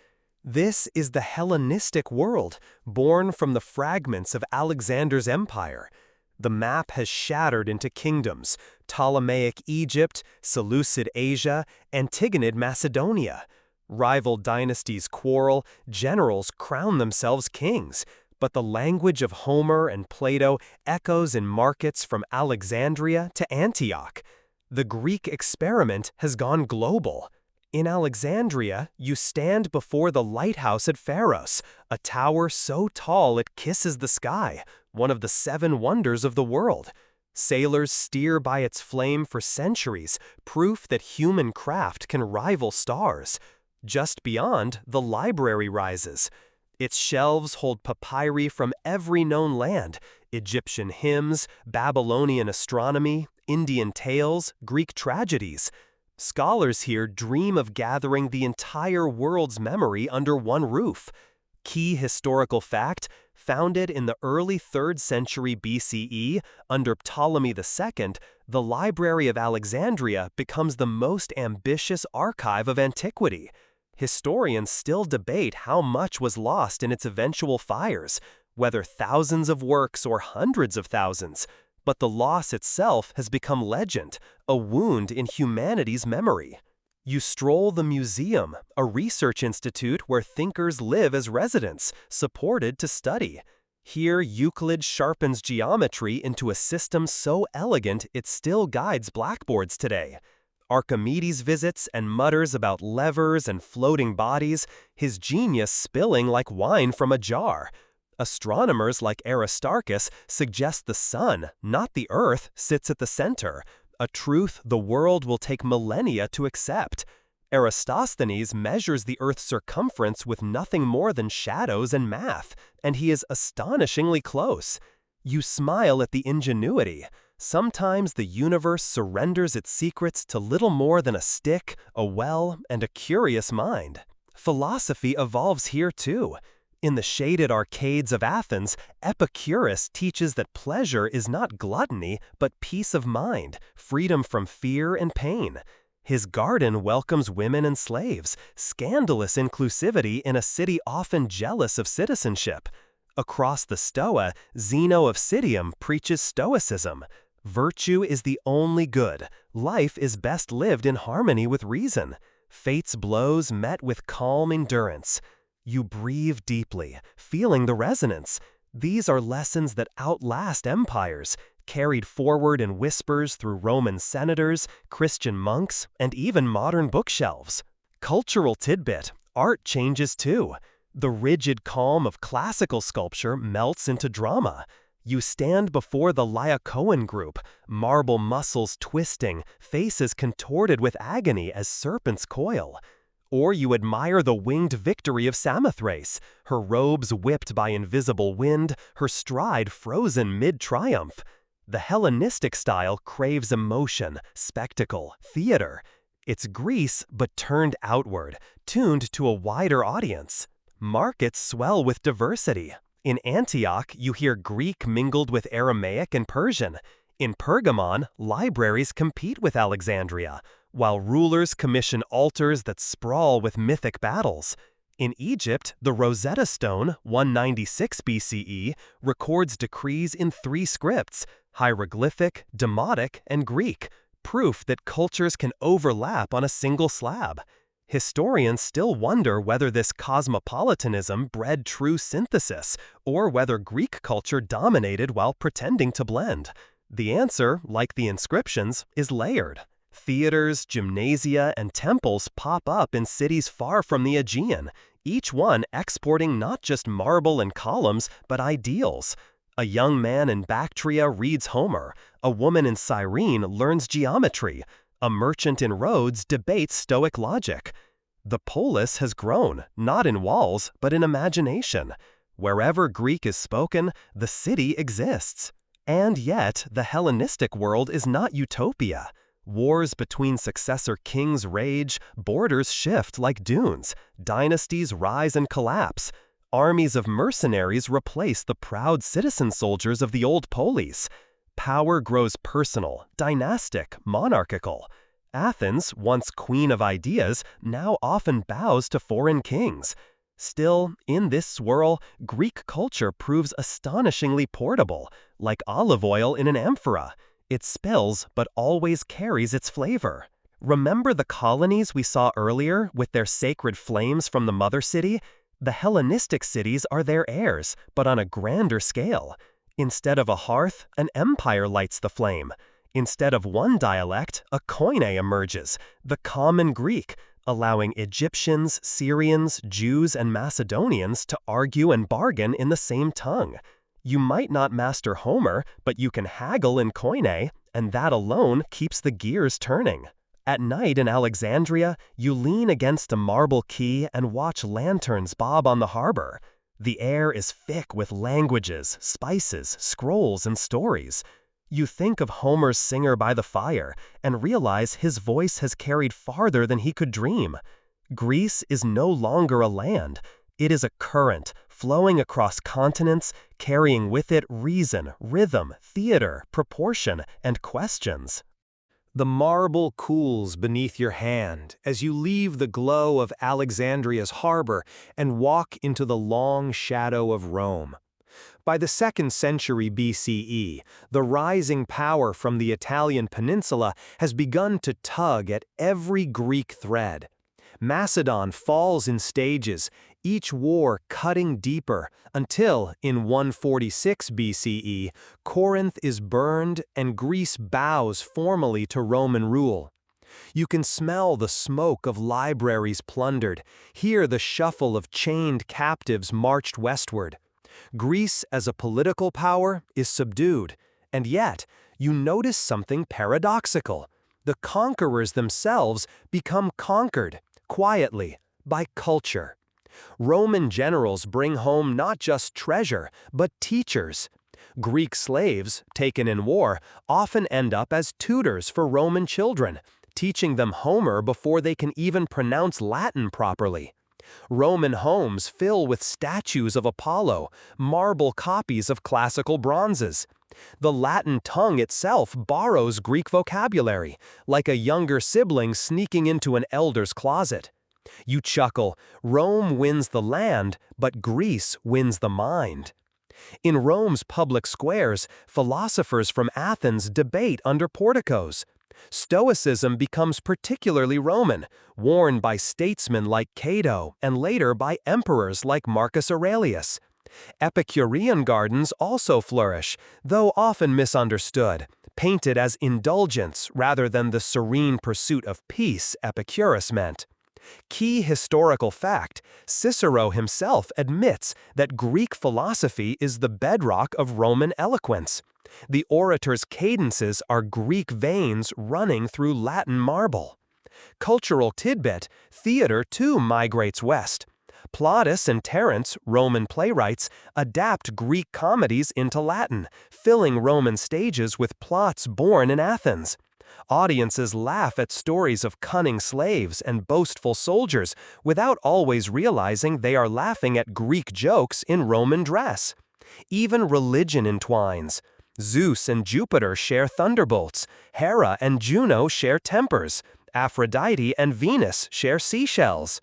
Speaker 1: This is the Hellenistic world, born from the fragments of Alexander's empire. The map has shattered into kingdoms: Ptolemaic Egypt, Seleucid Asia, Antigonid Macedonia. Rival dynasties quarrel, generals crown themselves kings, but the language of Homer and Plato echoes in markets from Alexandria to Antioch. The Greek experiment has gone global. In Alexandria, you stand before the lighthouse at Pharos, a tower so tall it kisses the sky, one of the 7 wonders of the world. Sailors steer by its flame for centuries, proof that human craft can rival stars. Just beyond, the library rises. Its shelves hold papyri from every known land: Egyptian hymns, Babylonian astronomy, Indian tales, Greek tragedies. Scholars here dream of gathering the entire world's memory under one roof. Key historical fact: founded in the early 3rd century BCE under Ptolemy II, the Library of Alexandria becomes the most ambitious archive of antiquity. Historians still debate how much was lost in its eventual fires, whether thousands of works or hundreds of thousands. But the loss itself has become legend, a wound in humanity's memory. You stroll the museum, a research institute where thinkers live as residents, supported to study. Here, Euclid sharpens geometry into a system so elegant it still guides blackboards today. Archimedes visits and mutters about levers and floating bodies, his genius spilling like wine from a jar. Astronomers like Aristarchus suggest the sun, not the earth, sits at the center, a truth the world will take millennia to accept. Eratosthenes measures the Earth's circumference with nothing more than shadows and math, and he is astonishingly close. You smile at the ingenuity. Sometimes the universe surrenders its secrets to little more than a stick, a well, and a curious mind. Philosophy evolves here too. In the shaded arcades of Athens, Epicurus teaches that pleasure is not gluttony, but peace of mind, freedom from fear and pain. His garden welcomes women and slaves, scandalous inclusivity in a city often jealous of citizenship. Across the Stoa, Zeno of Citium preaches stoicism. Virtue is the only good. Life is best lived in harmony with reason. Fate's blows met with calm endurance. You breathe deeply, feeling the resonance. These are lessons that outlast empires, carried forward in whispers through Roman senators, Christian monks, and even modern bookshelves. Cultural tidbit: art changes too. The rigid calm of classical sculpture melts into drama. You stand before the Laocoon group, marble muscles twisting, faces contorted with agony as serpents coil. Or you admire the winged victory of Samothrace, her robes whipped by invisible wind, her stride frozen mid-triumph. The Hellenistic style craves emotion, spectacle, theater. It's Greece, but turned outward, tuned to a wider audience. Markets swell with diversity. In Antioch, you hear Greek mingled with Aramaic and Persian. In Pergamon, libraries compete with Alexandria, while rulers commission altars that sprawl with mythic battles. In Egypt, the Rosetta Stone, 196 BCE, records decrees in 3 scripts: hieroglyphic, Demotic, and Greek,
Speaker 2: proof that cultures can overlap on a single slab. Historians still wonder whether this cosmopolitanism bred true synthesis, or whether Greek culture dominated while pretending to blend. The answer, like the inscriptions, is layered. Theaters, gymnasia, and temples pop up in cities far from the Aegean, each one exporting not just marble and columns, but ideals. A young man in Bactria reads Homer, a woman in Cyrene learns geometry, a merchant in Rhodes debates Stoic logic. The polis has grown, not in walls, but in imagination. Wherever Greek is spoken, the city exists. And yet, the Hellenistic world is not utopia. Wars between successor kings rage, borders shift like dunes, dynasties rise and collapse. Armies of mercenaries replace the proud citizen soldiers of the old polis. Power grows personal, dynastic, monarchical. Athens, once queen of ideas, now often bows to foreign kings. Still, in this swirl, Greek culture proves astonishingly portable, like olive oil in an amphora. It spills, but always carries its flavor. Remember the colonies we saw earlier with their sacred flames from the mother city? The Hellenistic cities are their heirs, but on a grander scale. Instead of a hearth, an empire lights the flame. Instead of one dialect, a koine emerges, the common Greek, allowing Egyptians, Syrians, Jews, and Macedonians to argue and bargain in the same tongue. You might not master Homer, but you can haggle in koine, and that alone keeps the gears turning. At night in Alexandria, you lean against a marble quay and watch lanterns bob on the harbor. The air is thick with languages, spices, scrolls, and stories. You think of Homer's singer by the fire and realize his voice has carried farther than he could dream. Greece is no longer a land. It is a current, flowing across continents, carrying with it reason, rhythm, theater, proportion, and questions.
Speaker 1: The marble cools beneath your hand as you leave the glow of Alexandria's harbor and walk into the long shadow of Rome. By the 2nd century BCE, the rising power from the Italian peninsula has begun to tug at every Greek thread. Macedon falls in stages, each war cutting deeper, until, in 146 BCE, Corinth is burned and Greece bows formally to Roman rule. You can smell the smoke of libraries plundered, hear the shuffle of chained captives marched westward. Greece as a political power is subdued, and yet you notice something paradoxical. The conquerors themselves become conquered, quietly, by culture. Roman generals bring home not just treasure, but teachers. Greek slaves, taken in war, often end up as tutors for Roman children, teaching them Homer before they can even pronounce Latin properly. Roman homes fill with statues of Apollo, marble copies of classical bronzes. The Latin tongue itself borrows Greek vocabulary, like a younger sibling sneaking into an elder's closet. You chuckle, Rome wins the land, but Greece wins the mind. In Rome's public squares, philosophers from Athens debate under porticos. Stoicism becomes particularly Roman, worn by statesmen like Cato and later by emperors like Marcus Aurelius. Epicurean gardens also flourish, though often misunderstood, painted as indulgence rather than the serene pursuit of peace Epicurus meant. Key historical fact, Cicero himself admits that Greek philosophy is the bedrock of Roman eloquence. The orator's cadences are Greek veins running through Latin marble. Cultural tidbit, theater too migrates west. Plautus and Terence, Roman playwrights, adapt Greek comedies into Latin, filling Roman stages with plots born in Athens. Audiences laugh at stories of cunning slaves and boastful soldiers without always realizing they are laughing at Greek jokes in Roman dress. Even religion entwines. Zeus and Jupiter share thunderbolts, Hera and Juno share tempers, Aphrodite and Venus share seashells.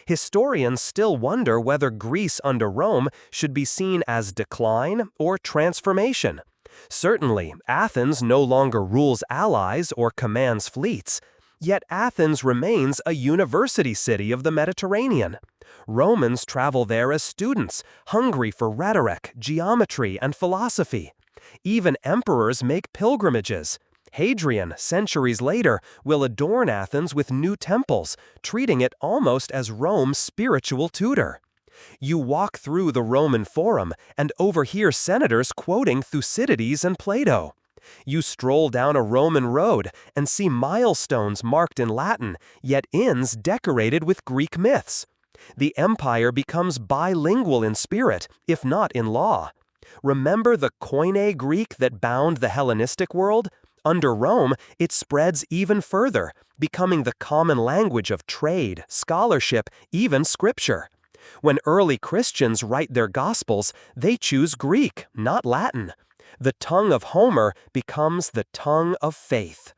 Speaker 1: Historians still wonder whether Greece under Rome should be seen as decline or transformation.
Speaker 2: Certainly, Athens no longer rules allies or commands fleets, yet Athens remains a university city of the Mediterranean. Romans travel there as students, hungry for rhetoric, geometry, and philosophy. Even emperors make pilgrimages. Hadrian, centuries later, will adorn Athens with new temples, treating it almost as Rome's spiritual tutor. You walk through the Roman Forum and overhear senators quoting Thucydides and Plato. You stroll down a Roman road and see milestones marked in Latin, yet inns decorated with Greek myths. The empire becomes bilingual in spirit, if not in law. Remember the Koine Greek that bound the Hellenistic world? Under Rome, it spreads even further, becoming the common language of trade, scholarship, even scripture. When early Christians write their Gospels, they choose Greek, not Latin. The tongue of Homer becomes the tongue of faith.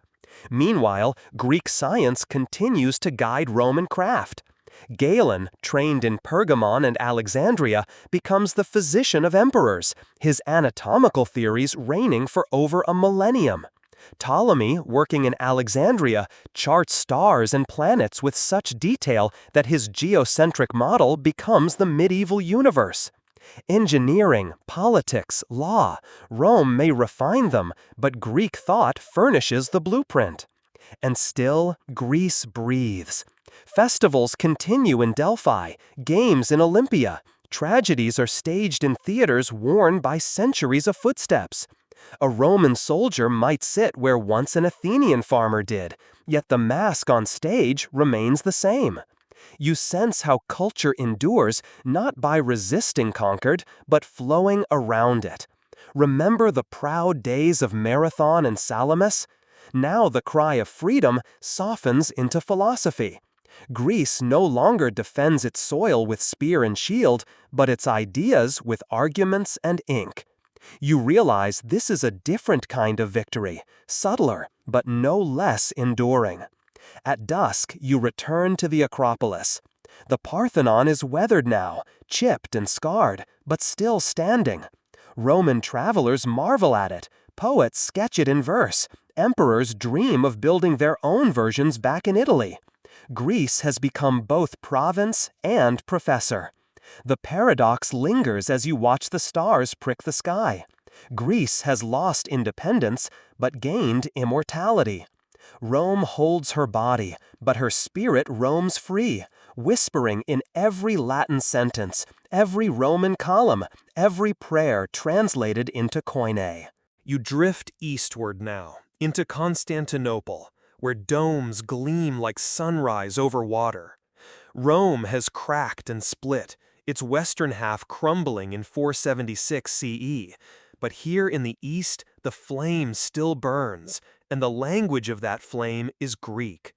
Speaker 2: Meanwhile, Greek science continues to guide Roman craft. Galen, trained in Pergamon and Alexandria, becomes the physician of emperors, his anatomical theories reigning for over a millennium. Ptolemy, working in Alexandria, charts stars and planets with such detail that his geocentric model becomes the medieval universe. Engineering, politics, law, Rome may refine them, but Greek thought furnishes the blueprint. And still, Greece breathes. Festivals continue in Delphi, games in Olympia, tragedies are staged in theaters worn by centuries of footsteps. A Roman soldier might sit where once an Athenian farmer did, yet the mask on stage remains the same. You sense how culture endures not by resisting conquered, but flowing around it. Remember the proud days of Marathon and Salamis? Now the cry of freedom softens into philosophy. Greece no longer defends its soil with spear and shield, but its ideas with arguments and ink. You realize this is a different kind of victory, subtler, but no less enduring. At dusk, you return to the Acropolis. The Parthenon is weathered now, chipped and scarred, but still standing. Roman travelers marvel at it, poets sketch it in verse, emperors dream of building their own versions back in Italy. Greece has become both province and professor. The paradox lingers as you watch the stars prick the sky. Greece has lost independence, but gained immortality. Rome holds her body, but her spirit roams free, whispering in every Latin sentence, every Roman column, every prayer translated into Koine.
Speaker 1: You drift eastward now, into Constantinople, where domes gleam like sunrise over water. Rome has cracked and split, its western half crumbling in 476 CE. But here in the east, the flame still burns, and the language of that flame is Greek.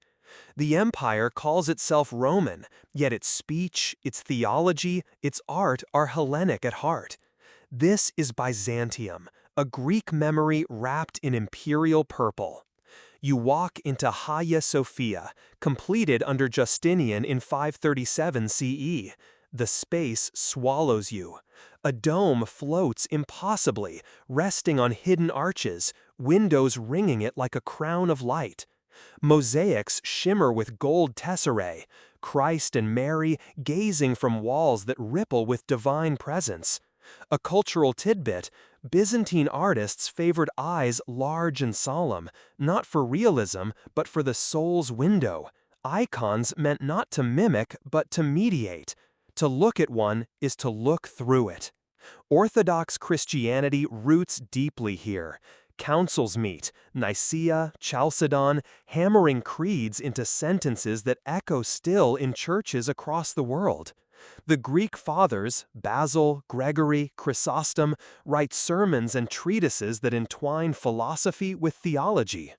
Speaker 1: The empire calls itself Roman, yet its speech, its theology, its art are Hellenic at heart. This is Byzantium, a Greek memory wrapped in imperial purple. You walk into Hagia Sophia, completed under Justinian in 537 CE. The space swallows you. A dome floats impossibly, resting on hidden arches, windows ringing it like a crown of light. Mosaics shimmer with gold tesserae, Christ and Mary gazing from walls that ripple with divine presence. A cultural tidbit, Byzantine artists favored eyes large and solemn, not for realism, but for the soul's window. Icons meant not to mimic, but to mediate. To look at one is to look through it. Orthodox Christianity roots deeply here. Councils meet, Nicaea, Chalcedon, hammering creeds into sentences that echo still in churches across the world. The Greek fathers, Basil, Gregory, Chrysostom, write sermons and treatises that entwine philosophy with theology.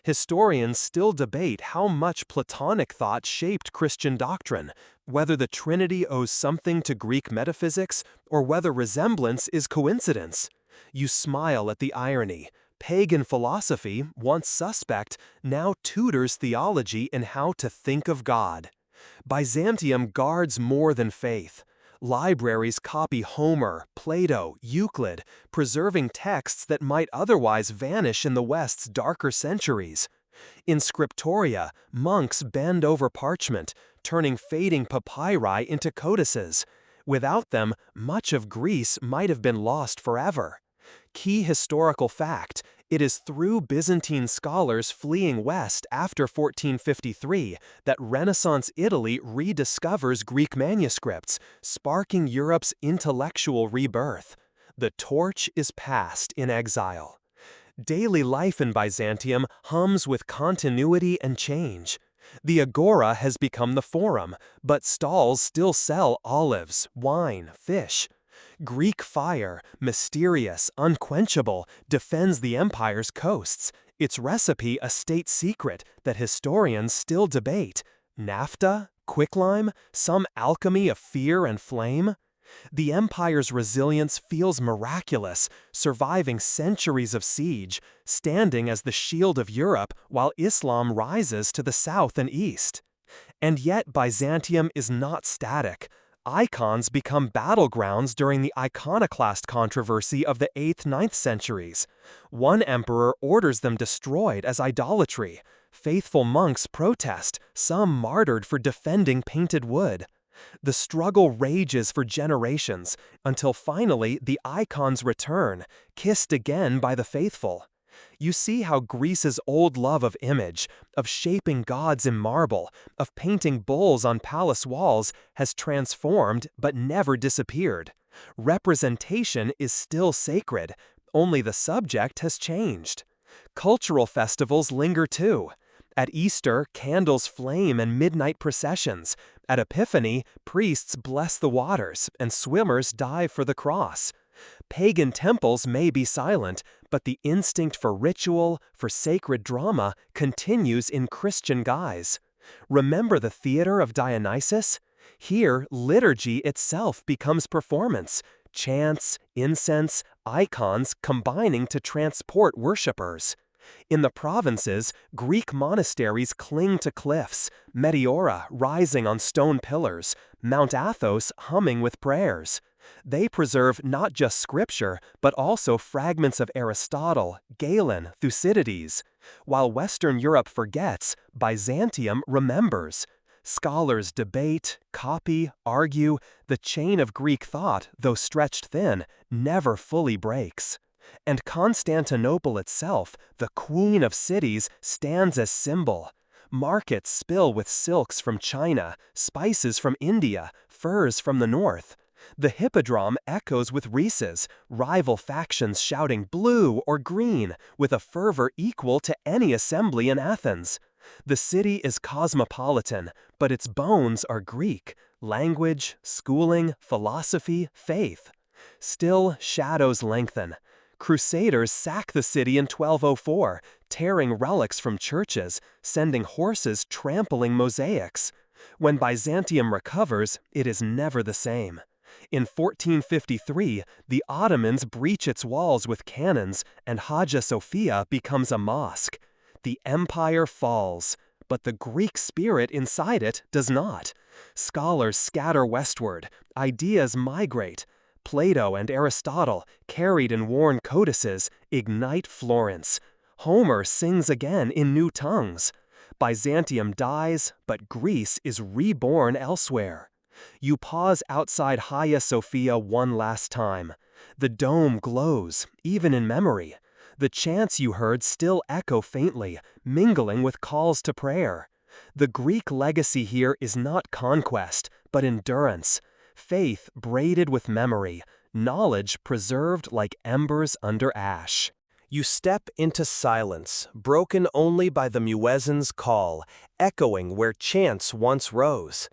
Speaker 1: Historians still debate how much Platonic thought shaped Christian doctrine, whether the Trinity owes something to Greek metaphysics, or whether resemblance is coincidence. You smile at the irony. Pagan philosophy, once suspect, now tutors theology in how to think of God. Byzantium guards more than faith. Libraries copy Homer, Plato, Euclid, preserving texts that might otherwise vanish in the West's darker centuries. In scriptoria, monks bend over parchment, turning fading papyri into codices. Without them, much of Greece might have been lost forever. Key historical fact: it is through Byzantine scholars fleeing west after 1453 that Renaissance Italy rediscovers Greek manuscripts, sparking Europe's intellectual rebirth. The torch is passed in exile. Daily life in Byzantium hums with continuity and change. The agora has become the forum, but stalls still sell olives, wine, fish. Greek fire, mysterious, unquenchable, defends the empire's coasts, its recipe a state secret that historians still debate. Naphtha? Quicklime? Some alchemy of fear and flame? The empire's resilience feels miraculous, surviving centuries of siege, standing as the shield of Europe while Islam rises to the south and east. And yet Byzantium is not static. Icons become battlegrounds during the iconoclast controversy of the 8th–9th centuries. One emperor orders them destroyed as idolatry. Faithful monks protest, some martyred for defending painted wood. The struggle rages for generations, until finally the icons return, kissed again by the faithful. You see how Greece's old love of image, of shaping gods in marble, of painting bulls on palace walls, has transformed but never disappeared. Representation is still sacred, only the subject has changed. Cultural festivals linger too. At Easter, candles flame in midnight processions. At Epiphany, priests bless the waters, and swimmers dive for the cross. Pagan temples may be silent, but the instinct for ritual, for sacred drama, continues in Christian guise. Remember the theater of Dionysus? Here, liturgy itself becomes performance, chants, incense, icons combining to transport worshippers. In the provinces, Greek monasteries cling to cliffs, Meteora rising on stone pillars, Mount Athos humming with prayers. They preserve not just scripture, but also fragments of Aristotle, Galen, Thucydides. While Western Europe forgets, Byzantium remembers. Scholars debate, copy, argue. The chain of Greek thought, though stretched thin, never fully breaks. And Constantinople itself, the queen of cities, stands as symbol. Markets spill with silks from China, spices from India, furs from the north. The hippodrome echoes with wreaths, rival factions shouting blue or green, with a fervor equal to any assembly in Athens. The city is cosmopolitan, but its bones are Greek: language, schooling, philosophy, faith. Still, shadows lengthen. Crusaders sack the city in 1204, tearing relics from churches, sending horses trampling mosaics. When Byzantium recovers, it is never the same. In 1453, the Ottomans breach its walls with cannons, and Hagia Sophia becomes a mosque. The empire falls, but the Greek spirit inside it does not. Scholars scatter westward, ideas migrate. Plato and Aristotle, carried in worn codices, ignite Florence. Homer sings again in new tongues. Byzantium dies, but Greece is reborn elsewhere. You pause outside Hagia Sophia one last time. The dome glows, even in memory. The chants you heard still echo faintly, mingling with calls to prayer. The Greek legacy here is not conquest, but endurance. Faith braided with memory, knowledge preserved like embers under ash. You step into silence, broken only by the muezzin's call, echoing where chants once rose.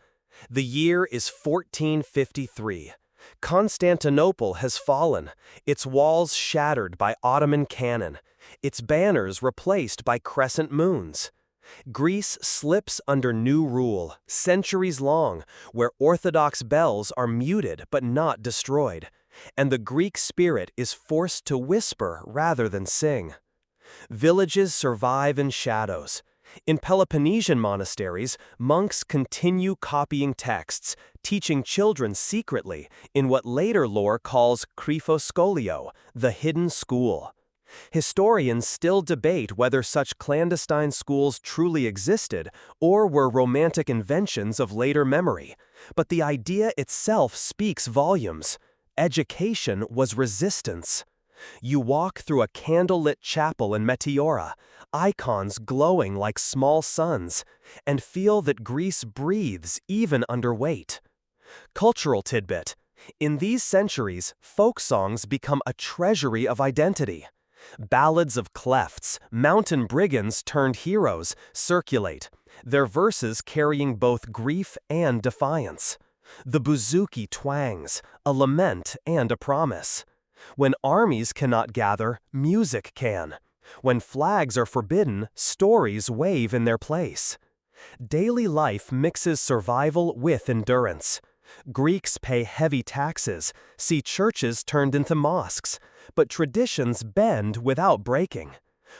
Speaker 1: The year is 1453. Constantinople has fallen, its walls shattered by Ottoman cannon, its banners replaced by crescent moons. Greece slips under new rule, centuries long, where Orthodox bells are muted but not destroyed, and the Greek spirit is forced to whisper rather than sing. Villages survive in shadows.
Speaker 2: In Peloponnesian monasteries, monks continue copying texts, teaching children secretly in what later lore calls Krifoskolio, the hidden school. Historians still debate whether such clandestine schools truly existed or were romantic inventions of later memory, but the idea itself speaks volumes. Education was resistance. You walk through a candlelit chapel in Meteora, icons glowing like small suns, and feel that Greece breathes even under weight. Cultural tidbit. In these centuries, folk songs become a treasury of identity. Ballads of clefts, mountain brigands turned heroes, circulate, their verses carrying both grief and defiance. The bouzouki twangs, a lament and a promise. When armies cannot gather, music can. When flags are forbidden, stories wave in their place. Daily life mixes survival with endurance. Greeks pay heavy taxes, see churches turned into mosques, but traditions bend without breaking.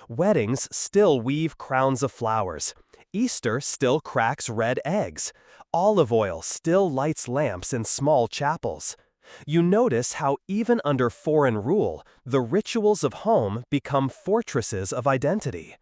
Speaker 2: Weddings still weave crowns of flowers. Easter still cracks red eggs. Olive oil still lights lamps in small chapels. You notice how even under foreign rule, the rituals of home become fortresses of identity.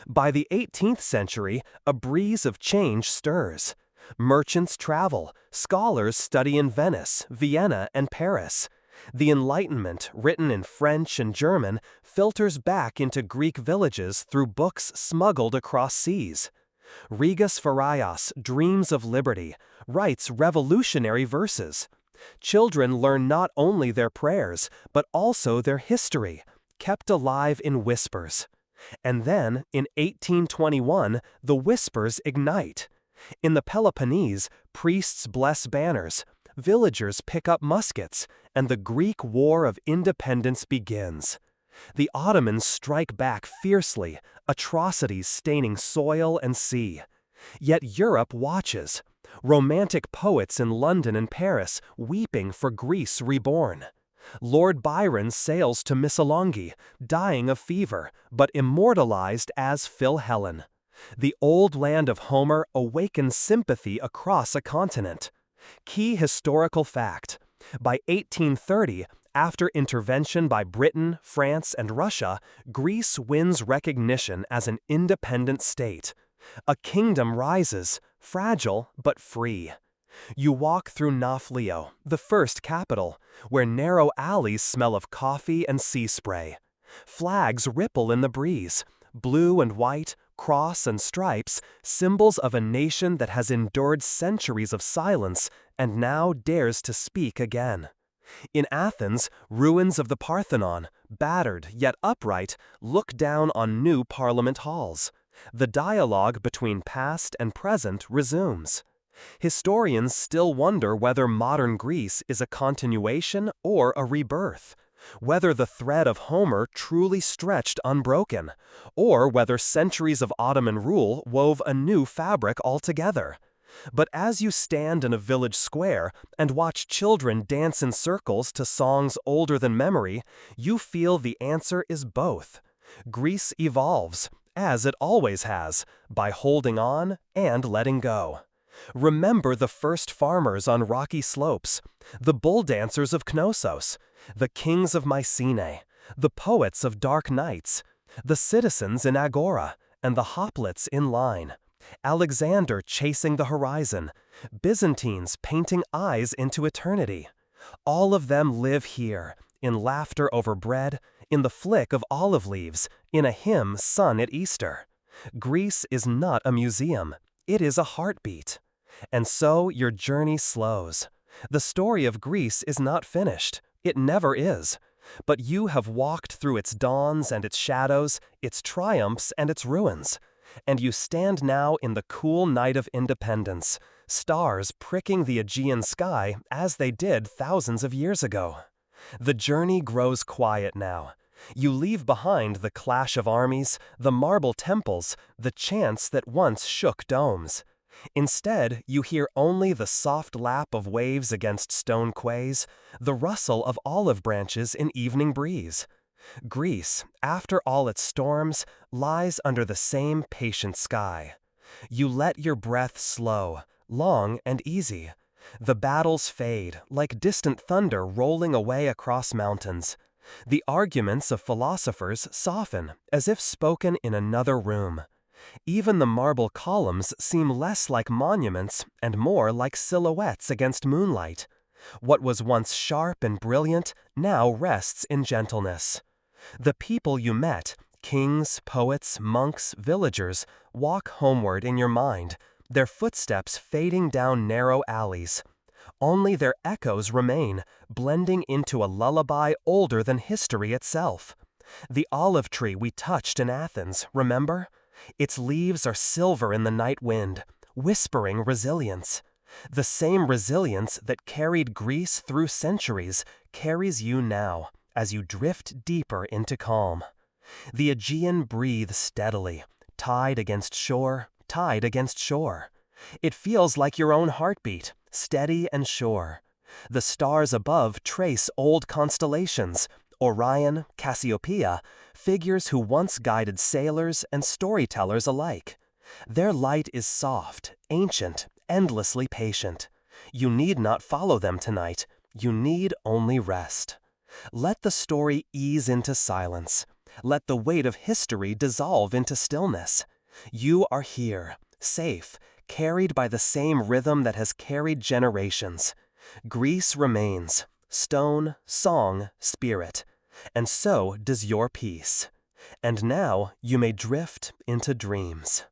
Speaker 2: By the 18th century, a breeze of change stirs. Merchants travel, scholars study in Venice, Vienna, and Paris. The Enlightenment, written in French and German, filters back into Greek villages through books smuggled across seas. Rigas Farias dreams of liberty, writes revolutionary verses. Children learn not only their prayers, but also their history, kept alive in whispers. And then, in 1821, the whispers ignite. In the Peloponnese, priests bless banners, villagers pick up muskets, and the Greek War of Independence begins. The Ottomans strike back fiercely, atrocities staining soil and sea. Yet Europe watches. Romantic poets in London and Paris weeping for Greece reborn. Lord Byron sails to Missolonghi, dying of fever, but immortalized as Philhellene. The old land of Homer awakens sympathy across a continent. Key historical fact. By 1830, after intervention by Britain, France, and Russia, Greece wins recognition as an independent state. A kingdom rises, fragile but free. You walk through Nafplio, the first capital, where narrow alleys smell of coffee and sea spray. Flags ripple in the breeze, blue and white, cross and stripes, symbols of a nation that has endured centuries of silence and now dares to speak again. In Athens, ruins of the Parthenon, battered yet upright, look down on new parliament halls. The dialogue between past and present resumes. Historians still wonder whether modern Greece is a continuation or a rebirth, whether the thread of Homer truly stretched unbroken, or whether centuries of Ottoman rule wove a new fabric altogether. But as you stand in a village square and watch children dance in circles to songs older than memory, you feel the answer is both. Greece evolves, as it always has, by holding on and letting go. Remember the first farmers on rocky slopes, the bull dancers of Knossos, the kings of Mycenae, the poets of dark nights, the citizens in Agora, and the hoplites in line. Alexander chasing the horizon, Byzantines painting eyes into eternity. All of them live here, in laughter over bread, in the flick of olive leaves, in a hymn sung at Easter. Greece is not a museum, it is a heartbeat. And so your journey slows. The story of Greece is not finished, it never is. But you have walked through its dawns and its shadows, its triumphs and its ruins. And you stand now in the cool night of independence, stars pricking the Aegean sky as they did thousands of years ago. The journey grows quiet now. You leave behind the clash of armies, the marble temples, the chants that once shook domes. Instead, you hear only the soft lap of waves against stone quays, the rustle of olive branches in evening breeze. Greece, after all its storms, lies under the same patient sky. You let your breath slow, long and easy. The battles fade, like distant thunder rolling away across mountains. The arguments of philosophers soften, as if spoken in another room. Even the marble columns seem less like monuments and more like silhouettes against moonlight. What was once sharp and brilliant now rests in gentleness. The people you met, kings, poets, monks, villagers, walk homeward in your mind, their footsteps fading down narrow alleys. Only their echoes remain, blending into a lullaby older than history itself. The olive tree we touched in Athens, remember? Its leaves are silver in the night wind, whispering resilience. The same resilience that carried Greece through centuries carries you now, as you drift deeper into calm. The Aegean breathes steadily, tide against shore, tide against shore. It feels like your own heartbeat, steady and sure. The stars above trace old constellations, Orion, Cassiopeia, figures who once guided sailors and storytellers alike. Their light is soft, ancient, endlessly patient. You need not follow them tonight. You need only rest. Let the story ease into silence. Let the weight of history dissolve into stillness. You are here, safe, carried by the same rhythm that has carried generations. Greece remains, stone, song, spirit. And so does your peace. And now you may drift into dreams.